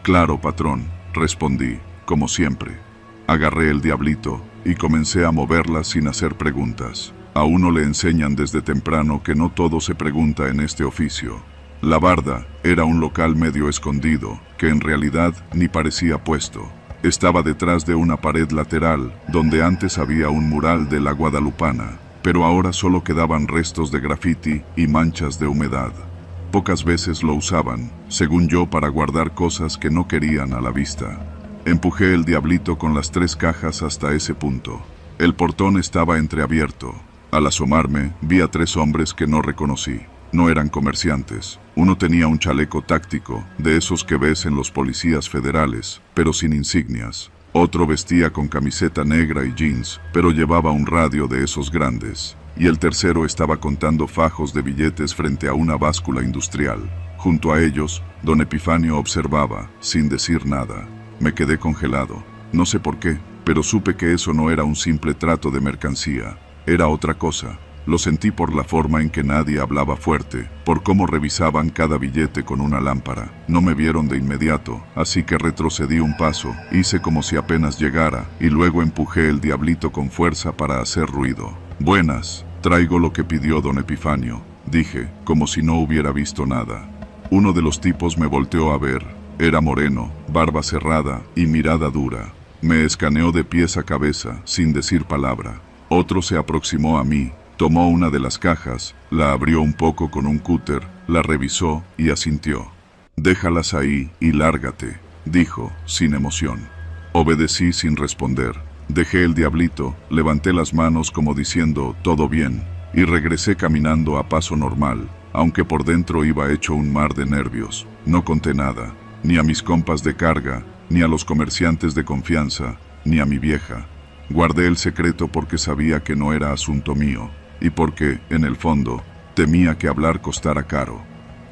Claro, patrón, respondí, como siempre. Agarré el diablito y comencé a moverlas sin hacer preguntas. A uno le enseñan desde temprano que no todo se pregunta en este oficio. La barda era un local medio escondido, que en realidad ni parecía puesto. Estaba detrás de una pared lateral, donde antes había un mural de la Guadalupana. Pero ahora solo quedaban restos de grafiti y manchas de humedad. Pocas veces lo usaban, según yo, para guardar cosas que no querían a la vista. Empujé el diablito con las 3 cajas hasta ese punto. El portón estaba entreabierto. Al asomarme, vi a 3 hombres que no reconocí. No eran comerciantes. Uno tenía un chaleco táctico, de esos que ves en los policías federales, pero sin insignias. Otro vestía con camiseta negra y jeans, pero llevaba un radio de esos grandes. Y el tercero estaba contando fajos de billetes frente a una báscula industrial. Junto a ellos, don Epifanio observaba, sin decir nada. Me quedé congelado. No sé por qué, pero supe que eso no era un simple trato de mercancía. Era otra cosa. Lo sentí por la forma en que nadie hablaba fuerte, por cómo revisaban cada billete con una lámpara. No me vieron de inmediato, así que retrocedí un paso, hice como si apenas llegara, y luego empujé el diablito con fuerza para hacer ruido. Buenas, traigo lo que pidió don Epifanio, dije, como si no hubiera visto nada. Uno de los tipos me volteó a ver. Era moreno, barba cerrada y mirada dura. Me escaneó de pies a cabeza, sin decir palabra. Otro se aproximó a mí. Tomó una de las cajas, la abrió un poco con un cúter, la revisó y asintió. «Déjalas ahí y lárgate», dijo, sin emoción. Obedecí sin responder. Dejé el diablito, levanté las manos como diciendo «todo bien», y regresé caminando a paso normal, aunque por dentro iba hecho un mar de nervios. No conté nada, ni a mis compas de carga, ni a los comerciantes de confianza, ni a mi vieja. Guardé el secreto porque sabía que no era asunto mío. Y porque, en el fondo, temía que hablar costara caro.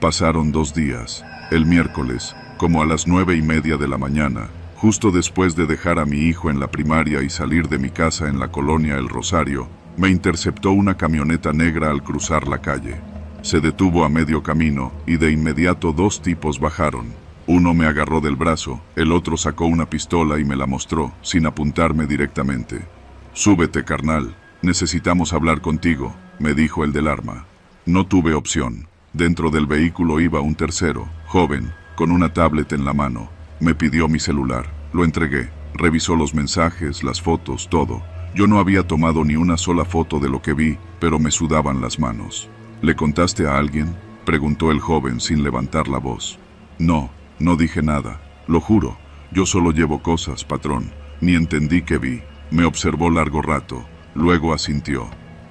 Pasaron 2 días. El miércoles, como a las 9:30 de la mañana, justo después de dejar a mi hijo en la primaria y salir de mi casa en la colonia El Rosario, me interceptó una camioneta negra al cruzar la calle. Se detuvo a medio camino y de inmediato 2 tipos bajaron. Uno me agarró del brazo, el otro sacó una pistola y me la mostró, sin apuntarme directamente. «Súbete, carnal. Necesitamos hablar contigo», me dijo el del arma. No tuve opción. Dentro del vehículo iba un tercero, joven, con una tablet en la mano. Me pidió mi celular. Lo entregué. Revisó los mensajes, las fotos, todo. Yo no había tomado ni una sola foto de lo que vi, pero me sudaban las manos. «¿Le contaste a alguien?», preguntó el joven sin levantar la voz. «No, no dije nada. Lo juro. Yo solo llevo cosas, patrón. Ni entendí qué vi». Me observó largo rato. Luego asintió.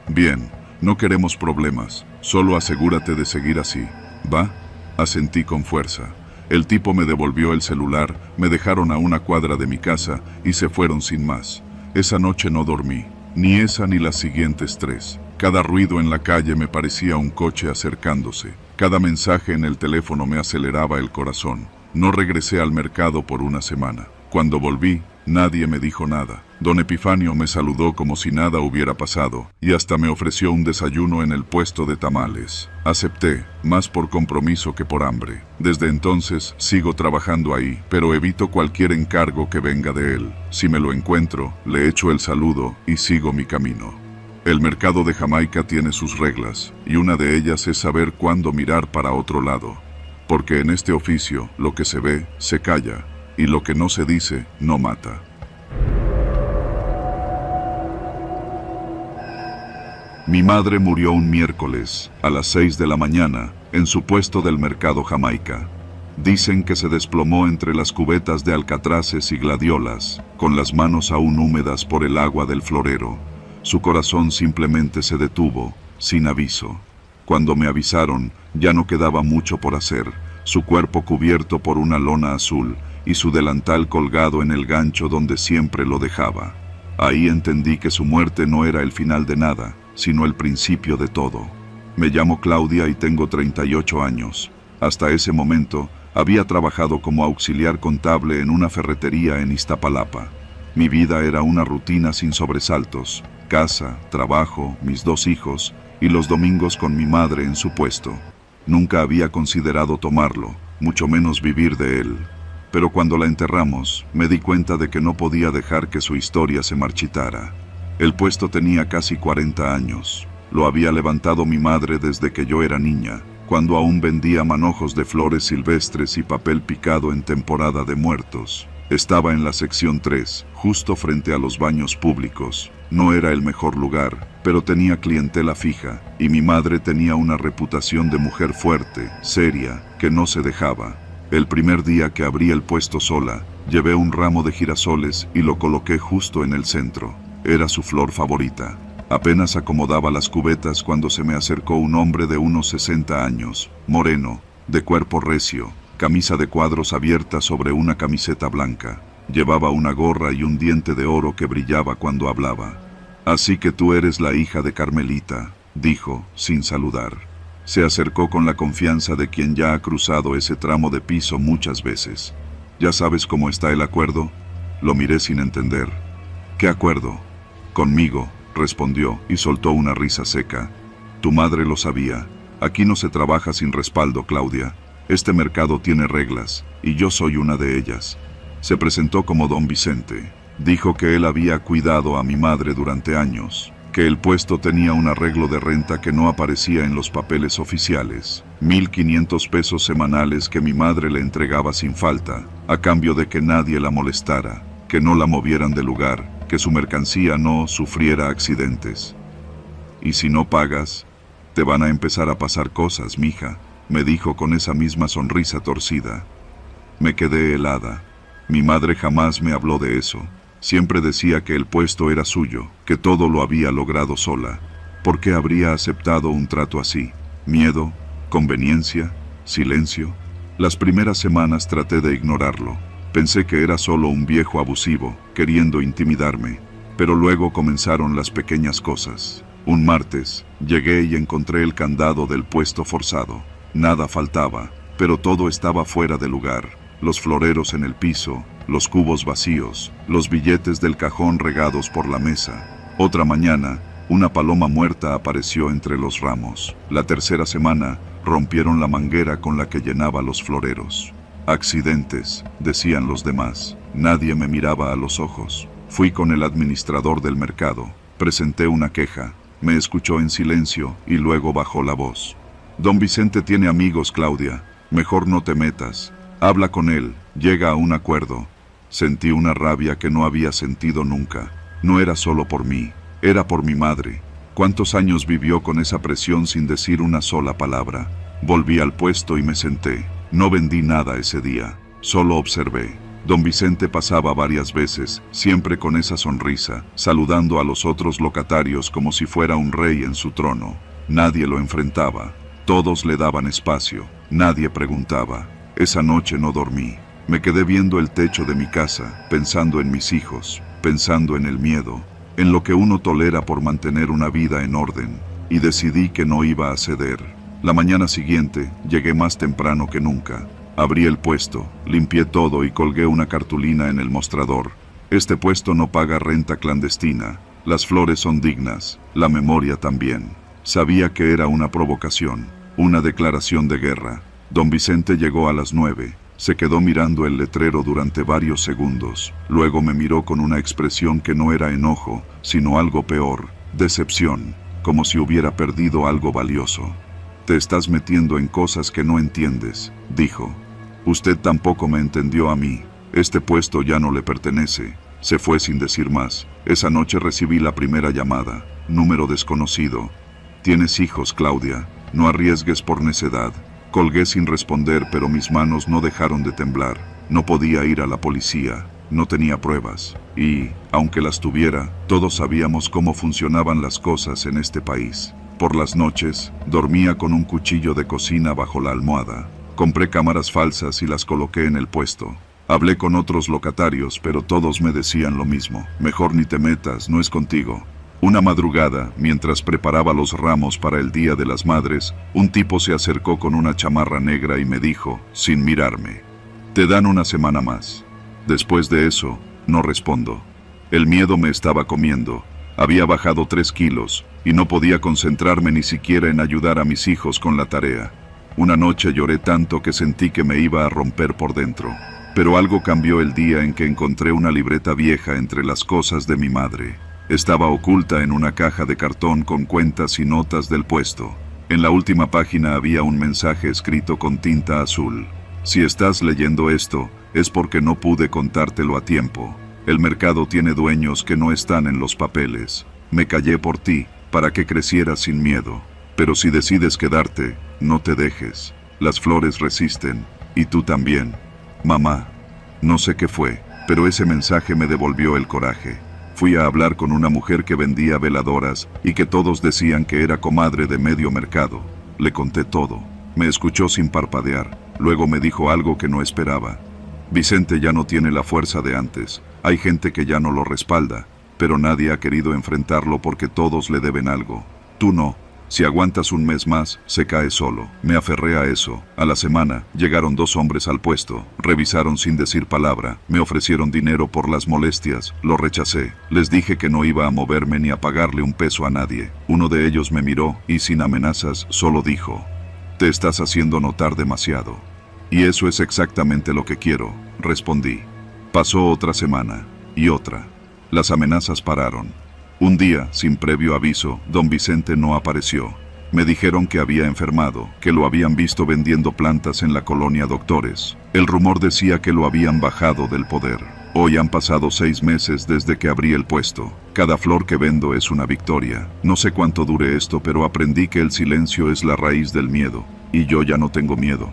«Bien, no queremos problemas, solo asegúrate de seguir así, ¿va?». Asentí con fuerza. El tipo me devolvió el celular, me dejaron a una cuadra de mi casa y se fueron sin más. Esa noche no dormí, ni esa ni las siguientes 3. Cada ruido en la calle me parecía un coche acercándose. Cada mensaje en el teléfono me aceleraba el corazón. No regresé al mercado por una semana. Cuando volví, nadie me dijo nada. Don Epifanio me saludó como si nada hubiera pasado, y hasta me ofreció un desayuno en el puesto de tamales. Acepté, más por compromiso que por hambre. Desde entonces, sigo trabajando ahí, pero evito cualquier encargo que venga de él. Si me lo encuentro, le echo el saludo y sigo mi camino. El mercado de Jamaica tiene sus reglas, y una de ellas es saber cuándo mirar para otro lado. Porque en este oficio, lo que se ve, se calla, y lo que no se dice, no mata. Mi madre murió un miércoles, a las 6 de la mañana, en su puesto del mercado Jamaica. Dicen que se desplomó entre las cubetas de alcatraces y gladiolas, con las manos aún húmedas por el agua del florero. Su corazón simplemente se detuvo, sin aviso. Cuando me avisaron, ya no quedaba mucho por hacer, su cuerpo cubierto por una lona azul, y su delantal colgado en el gancho donde siempre lo dejaba. Ahí entendí que su muerte no era el final de nada, sino el principio de todo. Me llamo Claudia y tengo 38 años. Hasta ese momento, había trabajado como auxiliar contable en una ferretería en Iztapalapa. Mi vida era una rutina sin sobresaltos: casa, trabajo, mis 2 hijos, y los domingos con mi madre en su puesto. Nunca había considerado tomarlo, mucho menos vivir de él. Pero cuando la enterramos, me di cuenta de que no podía dejar que su historia se marchitara. El puesto tenía casi 40 años. Lo había levantado mi madre desde que yo era niña, cuando aún vendía manojos de flores silvestres y papel picado en temporada de muertos. Estaba en la sección 3, justo frente a los baños públicos. No era el mejor lugar, pero tenía clientela fija, y mi madre tenía una reputación de mujer fuerte, seria, que no se dejaba. El primer día que abrí el puesto sola, llevé un ramo de girasoles y lo coloqué justo en el centro. Era su flor favorita. Apenas acomodaba las cubetas cuando se me acercó un hombre de unos 60 años, moreno, de cuerpo recio, camisa de cuadros abierta sobre una camiseta blanca. Llevaba una gorra y un diente de oro que brillaba cuando hablaba. «Así que tú eres la hija de Carmelita», dijo, sin saludar. Se acercó con la confianza de quien ya ha cruzado ese tramo de piso muchas veces. «¿Ya sabes cómo está el acuerdo?». Lo miré sin entender. «¿Qué acuerdo?». «Conmigo», respondió, y soltó una risa seca. «Tu madre lo sabía. Aquí no se trabaja sin respaldo, Claudia. Este mercado tiene reglas, y yo soy una de ellas». Se presentó como don Vicente. Dijo que él había cuidado a mi madre durante años, que el puesto tenía un arreglo de renta que no aparecía en los papeles oficiales, 1.500 pesos semanales que mi madre le entregaba sin falta, a cambio de que nadie la molestara, que no la movieran de lugar, que su mercancía no sufriera accidentes. «Y si no pagas, te van a empezar a pasar cosas, mija», me dijo con esa misma sonrisa torcida. Me quedé helada. Mi madre jamás me habló de eso. Siempre decía que el puesto era suyo, que todo lo había logrado sola. ¿Por qué habría aceptado un trato así? ¿Miedo? ¿Conveniencia? ¿Silencio? Las primeras semanas traté de ignorarlo. Pensé que era solo un viejo abusivo, queriendo intimidarme. Pero luego comenzaron las pequeñas cosas. Un martes, llegué y encontré el candado del puesto forzado. Nada faltaba, pero todo estaba fuera de lugar. Los floreros en el piso, los cubos vacíos, los billetes del cajón regados por la mesa. Otra mañana, una paloma muerta apareció entre los ramos. La tercera semana, rompieron la manguera con la que llenaba los floreros. Accidentes, decían los demás. Nadie me miraba a los ojos. Fui con el administrador del mercado. Presenté una queja. Me escuchó en silencio y luego bajó la voz. «Don Vicente tiene amigos, Claudia. Mejor no te metas. Habla con él, llega a un acuerdo». Sentí una rabia que no había sentido nunca. No era solo por mí, era por mi madre. ¿Cuántos años vivió con esa presión sin decir una sola palabra? Volví al puesto y me senté. No vendí nada ese día, solo observé. Don Vicente pasaba varias veces, siempre con esa sonrisa, saludando a los otros locatarios como si fuera un rey en su trono. Nadie lo enfrentaba, todos le daban espacio, nadie preguntaba. Esa noche no dormí. Me quedé viendo el techo de mi casa, pensando en mis hijos, pensando en el miedo, en lo que uno tolera por mantener una vida en orden, y decidí que no iba a ceder. La mañana siguiente, llegué más temprano que nunca. Abrí el puesto, limpié todo y colgué una cartulina en el mostrador. Este puesto no paga renta clandestina. Las flores son dignas, la memoria también. Sabía que era una provocación, una declaración de guerra. Don Vicente llegó a las 9. Se quedó mirando el letrero durante varios segundos. Luego me miró con una expresión que no era enojo, sino algo peor, decepción, como si hubiera perdido algo valioso. «Te estás metiendo en cosas que no entiendes», dijo. «Usted tampoco me entendió a mí. Este puesto ya no le pertenece». Se fue sin decir más. Esa noche recibí la primera llamada. Número desconocido. «Tienes hijos, Claudia. No arriesgues por necedad». Colgué sin responder, pero mis manos no dejaron de temblar. No podía ir a la policía, no tenía pruebas. Y, aunque las tuviera, todos sabíamos cómo funcionaban las cosas en este país. Por las noches, dormía con un cuchillo de cocina bajo la almohada. Compré cámaras falsas y las coloqué en el puesto. Hablé con otros locatarios, pero todos me decían lo mismo. «Mejor ni te metas, no es contigo». Una madrugada, mientras preparaba los ramos para el Día de las Madres, un tipo se acercó con una chamarra negra y me dijo, sin mirarme: «Te dan una semana más». Después de eso, no respondo. El miedo me estaba comiendo. Había bajado 3 kilos, y no podía concentrarme ni siquiera en ayudar a mis hijos con la tarea. Una noche lloré tanto que sentí que me iba a romper por dentro. Pero algo cambió el día en que encontré una libreta vieja entre las cosas de mi madre. Estaba oculta en una caja de cartón con cuentas y notas del puesto. En la última página había un mensaje escrito con tinta azul. «Si estás leyendo esto, es porque no pude contártelo a tiempo. El mercado tiene dueños que no están en los papeles. Me callé por ti, para que crecieras sin miedo. Pero si decides quedarte, no te dejes. Las flores resisten, y tú también. Mamá». No sé qué fue, pero ese mensaje me devolvió el coraje. Fui a hablar con una mujer que vendía veladoras y que todos decían que era comadre de medio mercado. Le conté todo. Me escuchó sin parpadear. Luego me dijo algo que no esperaba. Vicente ya no tiene la fuerza de antes. Hay gente que ya no lo respalda, pero nadie ha querido enfrentarlo porque todos le deben algo. Tú no. Si aguantas un mes más, se cae solo. Me aferré a eso. A la semana, llegaron 2 hombres al puesto. Revisaron sin decir palabra. Me ofrecieron dinero por las molestias. Lo rechacé. Les dije que no iba a moverme ni a pagarle un peso a nadie. Uno de ellos me miró y sin amenazas solo dijo: «Te estás haciendo notar demasiado». «Y eso es exactamente lo que quiero», respondí. Pasó otra semana. Y otra. Las amenazas pararon. Un día, sin previo aviso, don Vicente no apareció. Me dijeron que había enfermado, que lo habían visto vendiendo plantas en la colonia Doctores. El rumor decía que lo habían bajado del poder. Hoy han pasado 6 meses desde que abrí el puesto. Cada flor que vendo es una victoria. No sé cuánto dure esto, pero aprendí que el silencio es la raíz del miedo. Y yo ya no tengo miedo.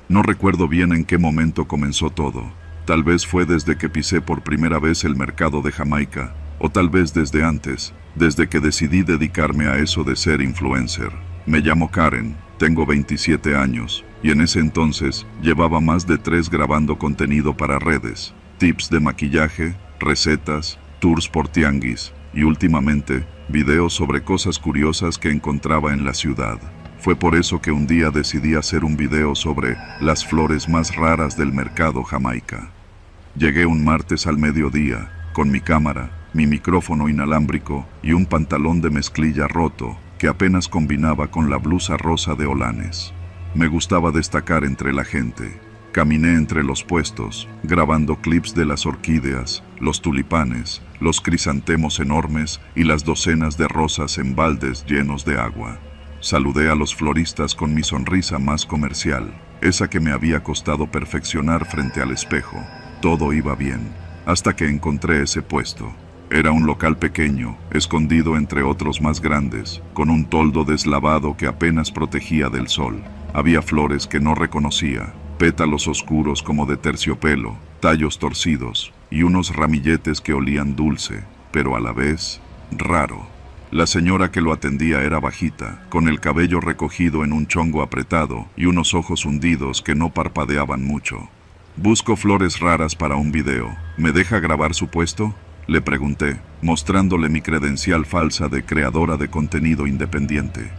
No recuerdo bien en qué momento comenzó todo. Tal vez fue desde que pisé por primera vez el mercado de Jamaica, o tal vez desde antes, desde que decidí dedicarme a eso de ser influencer. Me llamo Karen, tengo 27 años, y en ese entonces llevaba más de 3 grabando contenido para redes, tips de maquillaje, recetas, tours por tianguis, y últimamente, videos sobre cosas curiosas que encontraba en la ciudad. Fue por eso que un día decidí hacer un video sobre las flores más raras del mercado Jamaica. Llegué un martes al mediodía, con mi cámara, mi micrófono inalámbrico y un pantalón de mezclilla roto que apenas combinaba con la blusa rosa de holanes. Me gustaba destacar entre la gente. Caminé entre los puestos, grabando clips de las orquídeas, los tulipanes, los crisantemos enormes y las docenas de rosas en baldes llenos de agua. Saludé a los floristas con mi sonrisa más comercial, esa que me había costado perfeccionar frente al espejo. Todo iba bien, hasta que encontré ese puesto. Era un local pequeño, escondido entre otros más grandes, con un toldo deslavado que apenas protegía del sol. Había flores que no reconocía, pétalos oscuros como de terciopelo, tallos torcidos, y unos ramilletes que olían dulce, pero a la vez, raro. La señora que lo atendía era bajita, con el cabello recogido en un chongo apretado y unos ojos hundidos que no parpadeaban mucho. «Busco flores raras para un video. ¿Me deja grabar su puesto?», le pregunté, mostrándole mi credencial falsa de creadora de contenido independiente.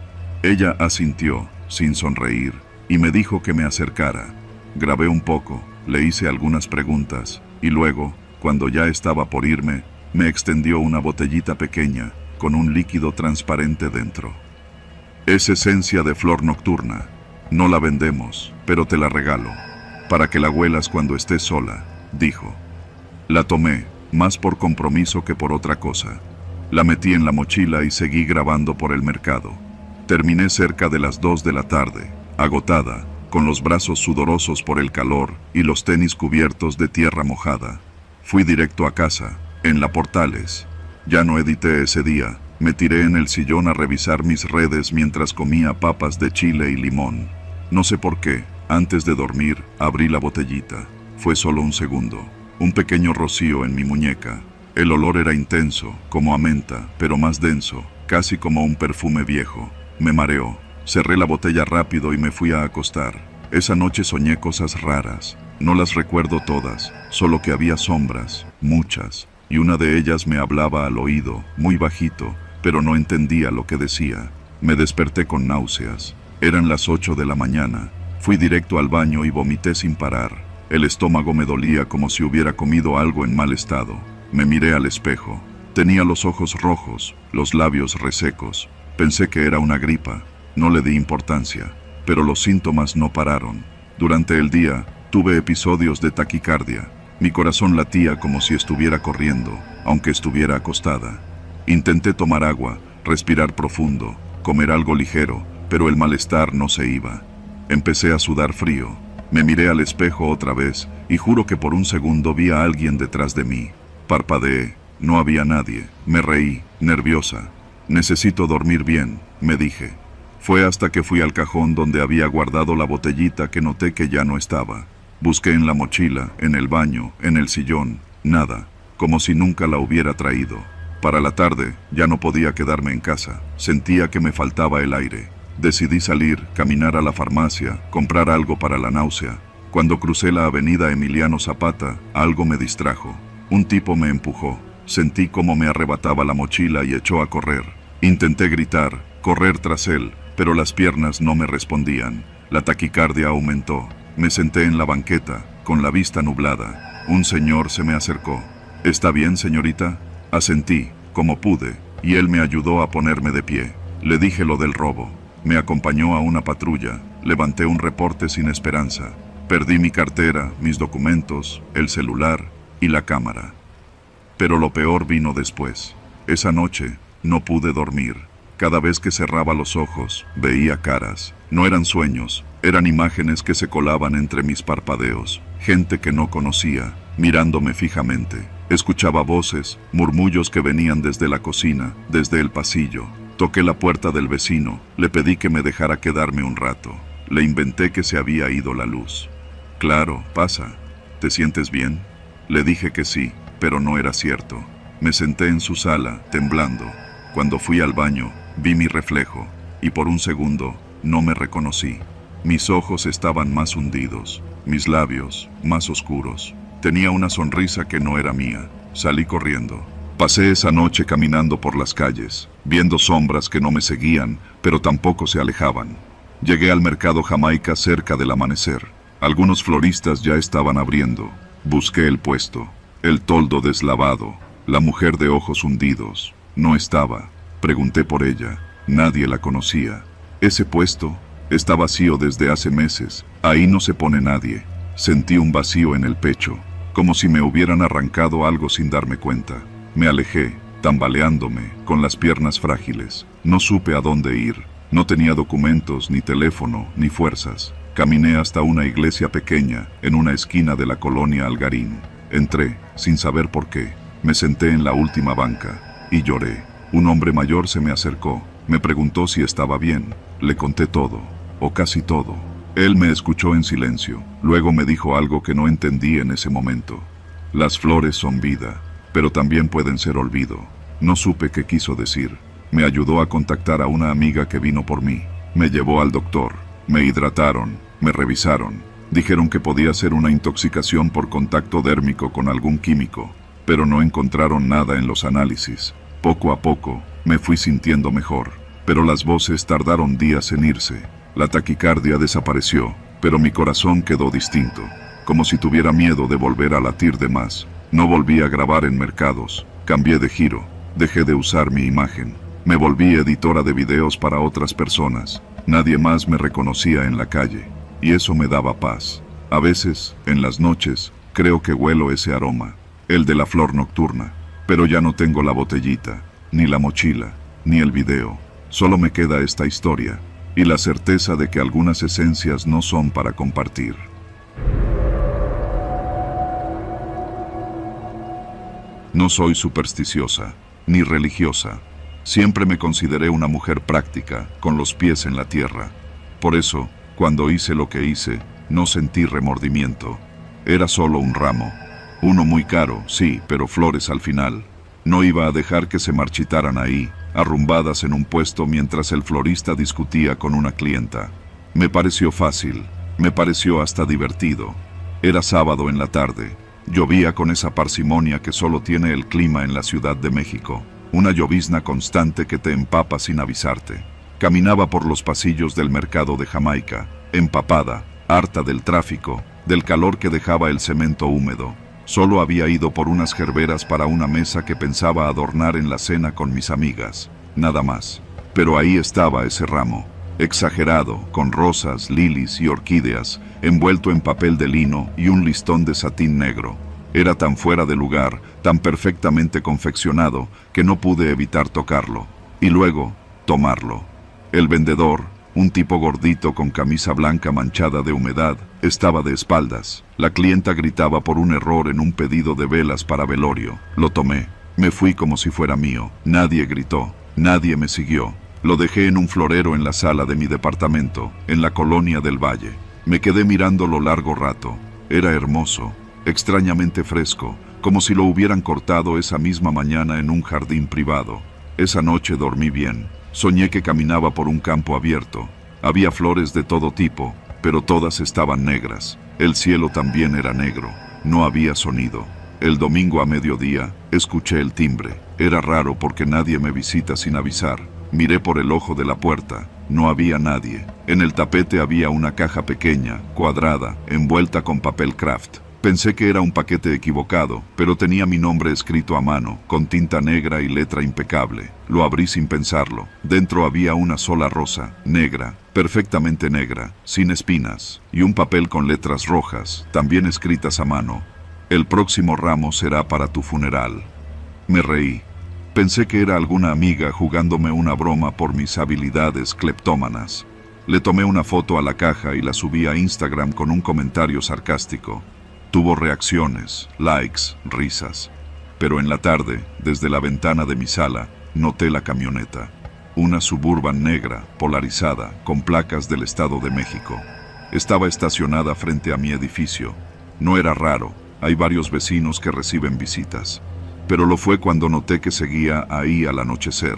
Ella asintió, sin sonreír, y me dijo que me acercara. Grabé un poco, le hice algunas preguntas, y luego, cuando ya estaba por irme, me extendió una botellita pequeña, con un líquido transparente dentro. «Es esencia de flor nocturna. No la vendemos, pero te la regalo, para que la huelas cuando estés sola», dijo. La tomé, más por compromiso que por otra cosa. La metí en la mochila y seguí grabando por el mercado. Terminé cerca de las 2 de la tarde, agotada, con los brazos sudorosos por el calor y los tenis cubiertos de tierra mojada. Fui directo a casa, en la Portales. Ya no edité ese día. Me tiré en el sillón a revisar mis redes mientras comía papas de chile y limón. No sé por qué, antes de dormir, abrí la botellita. Fue solo un segundo. Un pequeño rocío en mi muñeca. El olor era intenso, como a menta, pero más denso, casi como un perfume viejo. Me mareó. Cerré la botella rápido y me fui a acostar. Esa noche soñé cosas raras. No las recuerdo todas, solo que había sombras, muchas. Y una de ellas me hablaba al oído, muy bajito, pero no entendía lo que decía. Me desperté con náuseas. Eran las 8 de la mañana. Fui directo al baño y vomité sin parar. El estómago me dolía como si hubiera comido algo en mal estado. Me miré al espejo. Tenía los ojos rojos, los labios resecos. Pensé que era una gripa. No le di importancia, pero los síntomas no pararon. Durante el día, tuve episodios de taquicardia. Mi corazón latía como si estuviera corriendo, aunque estuviera acostada. Intenté tomar agua, respirar profundo, comer algo ligero, pero el malestar no se iba. Empecé a sudar frío. Me miré al espejo otra vez y juro que por un segundo vi a alguien detrás de mí. Parpadeé. No había nadie. Me reí, nerviosa. «Necesito dormir bien», me dije. Fue hasta que fui al cajón donde había guardado la botellita que noté que ya no estaba. Busqué en la mochila, en el baño, en el sillón, nada, como si nunca la hubiera traído. Para la tarde, ya no podía quedarme en casa, sentía que me faltaba el aire. Decidí salir, caminar a la farmacia, comprar algo para la náusea. Cuando crucé la avenida Emiliano Zapata, algo me distrajo. Un tipo me empujó. Sentí como me arrebataba la mochila y echó a correr. Intenté gritar, correr tras él, pero las piernas no me respondían. La taquicardia aumentó. Me senté en la banqueta, con la vista nublada. Un señor se me acercó. ¿Está bien, señorita? Asentí, como pude, y él me ayudó a ponerme de pie. Le dije lo del robo. Me acompañó a una patrulla. Levanté un reporte sin esperanza. Perdí mi cartera, mis documentos, el celular y la cámara. Pero lo peor vino después. Esa noche no pude dormir. Cada vez que cerraba los ojos, veía caras. No eran sueños, eran imágenes que se colaban entre mis parpadeos. Gente que no conocía, mirándome fijamente. Escuchaba voces, murmullos que venían desde la cocina, desde el pasillo. Toqué la puerta del vecino, le pedí que me dejara quedarme un rato. Le inventé que se había ido la luz. Claro, pasa. ¿Te sientes bien? Le dije que sí, pero no era cierto. Me senté en su sala, temblando. Cuando fui al baño, vi mi reflejo, y por un segundo no me reconocí. Mis ojos estaban más hundidos, mis labios más oscuros. Tenía una sonrisa que no era mía. Salí corriendo. Pasé esa noche caminando por las calles, viendo sombras que no me seguían, pero tampoco se alejaban. Llegué al mercado Jamaica cerca del amanecer. Algunos floristas ya estaban abriendo. Busqué el puesto, el toldo deslavado, la mujer de ojos hundidos. No estaba. Pregunté por ella. Nadie la conocía. Ese puesto está vacío desde hace meses. Ahí no se pone nadie. Sentí un vacío en el pecho, como si me hubieran arrancado algo sin darme cuenta. Me alejé, tambaleándome, con las piernas frágiles. No supe a dónde ir. No tenía documentos, ni teléfono, ni fuerzas. Caminé hasta una iglesia pequeña, en una esquina de la colonia Algarín. Entré, sin saber por qué. Me senté en la última banca, y lloré. Un hombre mayor se me acercó. Me preguntó si estaba bien. Le conté todo, o casi todo. Él me escuchó en silencio. Luego me dijo algo que no entendí en ese momento. Las flores son vida, pero también pueden ser olvido. No supe qué quiso decir. Me ayudó a contactar a una amiga que vino por mí. Me llevó al doctor. Me hidrataron, me revisaron. Dijeron que podía ser una intoxicación por contacto dérmico con algún químico, pero no encontraron nada en los análisis. Poco a poco, me fui sintiendo mejor, pero las voces tardaron días en irse. La taquicardia desapareció, pero mi corazón quedó distinto, como si tuviera miedo de volver a latir de más. No volví a grabar en mercados, cambié de giro, dejé de usar mi imagen. Me volví editora de videos para otras personas. Nadie más me reconocía en la calle, y eso me daba paz. A veces, en las noches, creo que huelo ese aroma, el de la flor nocturna, pero ya no tengo la botellita, ni la mochila, ni el video. Solo me queda esta historia, y la certeza de que algunas esencias no son para compartir. No soy supersticiosa, ni religiosa. Siempre me consideré una mujer práctica, con los pies en la tierra. Por eso, cuando hice lo que hice, no sentí remordimiento. Era solo un ramo. Uno muy caro, sí, pero flores al final. No iba a dejar que se marchitaran ahí, arrumbadas en un puesto mientras el florista discutía con una clienta. Me pareció fácil, me pareció hasta divertido. Era sábado en la tarde. Llovía con esa parsimonia que solo tiene el clima en la Ciudad de México. Una llovizna constante que te empapa sin avisarte. Caminaba por los pasillos del mercado de Jamaica, empapada, harta del tráfico, del calor que dejaba el cemento húmedo. Solo había ido por unas gerberas para una mesa que pensaba adornar en la cena con mis amigas, nada más. Pero ahí estaba ese ramo, exagerado, con rosas, lilies y orquídeas, envuelto en papel de lino y un listón de satín negro. Era tan fuera de lugar, tan perfectamente confeccionado, que no pude evitar tocarlo, y luego, tomarlo. El vendedor, un tipo gordito con camisa blanca manchada de humedad, estaba de espaldas. La clienta gritaba por un error en un pedido de velas para velorio. Lo tomé. Me fui como si fuera mío. Nadie gritó. Nadie me siguió. Lo dejé en un florero en la sala de mi departamento, en la colonia del Valle. Me quedé mirándolo largo rato. Era hermoso, extrañamente fresco, como si lo hubieran cortado esa misma mañana en un jardín privado. Esa noche dormí bien. Soñé que caminaba por un campo abierto. Había flores de todo tipo, pero todas estaban negras. El cielo también era negro. No había sonido. El domingo a mediodía, escuché el timbre. Era raro porque nadie me visita sin avisar. Miré por el ojo de la puerta. No había nadie. En el tapete había una caja pequeña, cuadrada, envuelta con papel craft. Pensé que era un paquete equivocado, pero tenía mi nombre escrito a mano, con tinta negra y letra impecable. Lo abrí sin pensarlo. Dentro había una sola rosa, negra, perfectamente negra, sin espinas, y un papel con letras rojas, también escritas a mano. El próximo ramo será para tu funeral. Me reí. Pensé que era alguna amiga jugándome una broma por mis habilidades cleptómanas. Le tomé una foto a la caja y la subí a Instagram con un comentario sarcástico. Tuvo reacciones, likes, risas. Pero en la tarde, desde la ventana de mi sala, noté la camioneta. Una Suburban negra, polarizada, con placas del Estado de México. Estaba estacionada frente a mi edificio. No era raro, hay varios vecinos que reciben visitas. Pero lo fue cuando noté que seguía ahí al anochecer.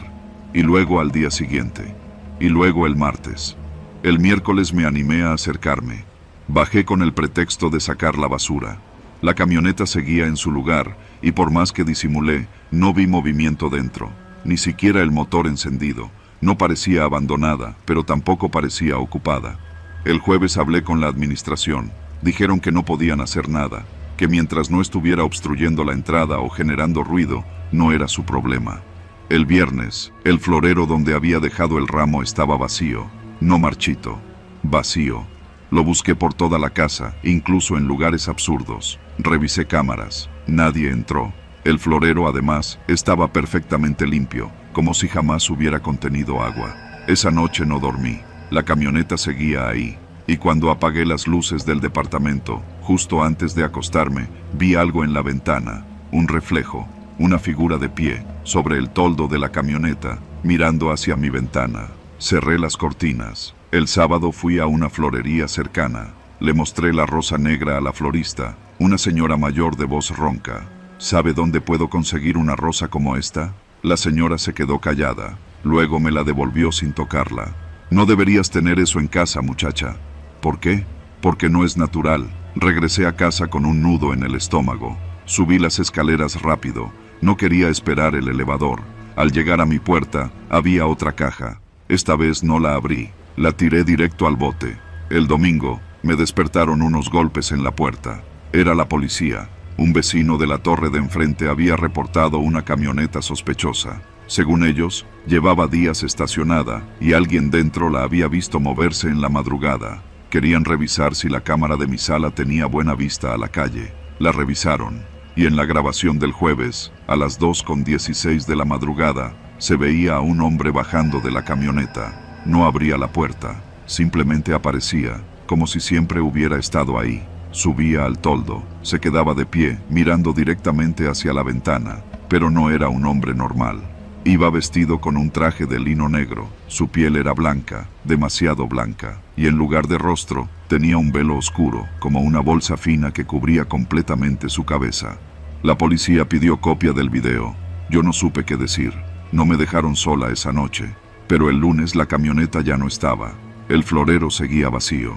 Y luego al día siguiente. Y luego el martes. El miércoles me animé a acercarme. Bajé con el pretexto de sacar la basura. La camioneta seguía en su lugar, y por más que disimulé, no vi movimiento dentro, ni siquiera el motor encendido. No parecía abandonada, pero tampoco parecía ocupada. El jueves hablé con la administración. Dijeron que no podían hacer nada, que mientras no estuviera obstruyendo la entrada o generando ruido, no era su problema. El viernes, el florero donde había dejado el ramo estaba vacío, no marchito, vacío. Lo busqué por toda la casa, incluso en lugares absurdos. Revisé cámaras. Nadie entró. El florero, además, estaba perfectamente limpio, como si jamás hubiera contenido agua. Esa noche no dormí. La camioneta seguía ahí. Y cuando apagué las luces del departamento, justo antes de acostarme, vi algo en la ventana. Un reflejo, una figura de pie, sobre el toldo de la camioneta, mirando hacia mi ventana. Cerré las cortinas. El sábado fui a una florería cercana. Le mostré la rosa negra a la florista, una señora mayor de voz ronca. ¿Sabe dónde puedo conseguir una rosa como esta? La señora se quedó callada. Luego me la devolvió sin tocarla. No deberías tener eso en casa, muchacha. ¿Por qué? Porque no es natural. Regresé a casa con un nudo en el estómago. Subí las escaleras rápido. No quería esperar el elevador. Al llegar a mi puerta, había otra caja. Esta vez no la abrí. La tiré directo al bote. El domingo, me despertaron unos golpes en la puerta. Era la policía. Un vecino de la torre de enfrente había reportado una camioneta sospechosa. Según ellos, llevaba días estacionada y alguien dentro la había visto moverse en la madrugada. Querían revisar si la cámara de mi sala tenía buena vista a la calle. La revisaron. Y en la grabación del jueves, a las 2:16 de la madrugada, se veía a un hombre bajando de la camioneta. No abría la puerta, simplemente aparecía, como si siempre hubiera estado ahí. Subía al toldo, se quedaba de pie, mirando directamente hacia la ventana, pero no era un hombre normal. Iba vestido con un traje de lino negro, su piel era blanca, demasiado blanca, y en lugar de rostro, tenía un velo oscuro, como una bolsa fina que cubría completamente su cabeza. La policía pidió copia del video. Yo no supe qué decir. No me dejaron sola esa noche. Pero el lunes la camioneta ya no estaba. El florero seguía vacío.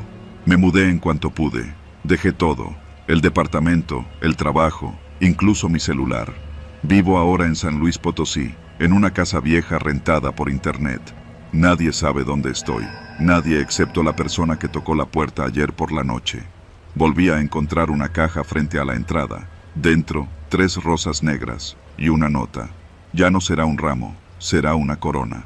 Me mudé en cuanto pude. Dejé todo. El departamento, el trabajo, incluso mi celular. Vivo ahora en San Luis Potosí, en una casa vieja rentada por internet. Nadie sabe dónde estoy. Nadie excepto la persona que tocó la puerta ayer por la noche. Volví a encontrar una caja frente a la entrada. Dentro, 3 rosas negras y una nota. Ya no será un ramo, será una corona.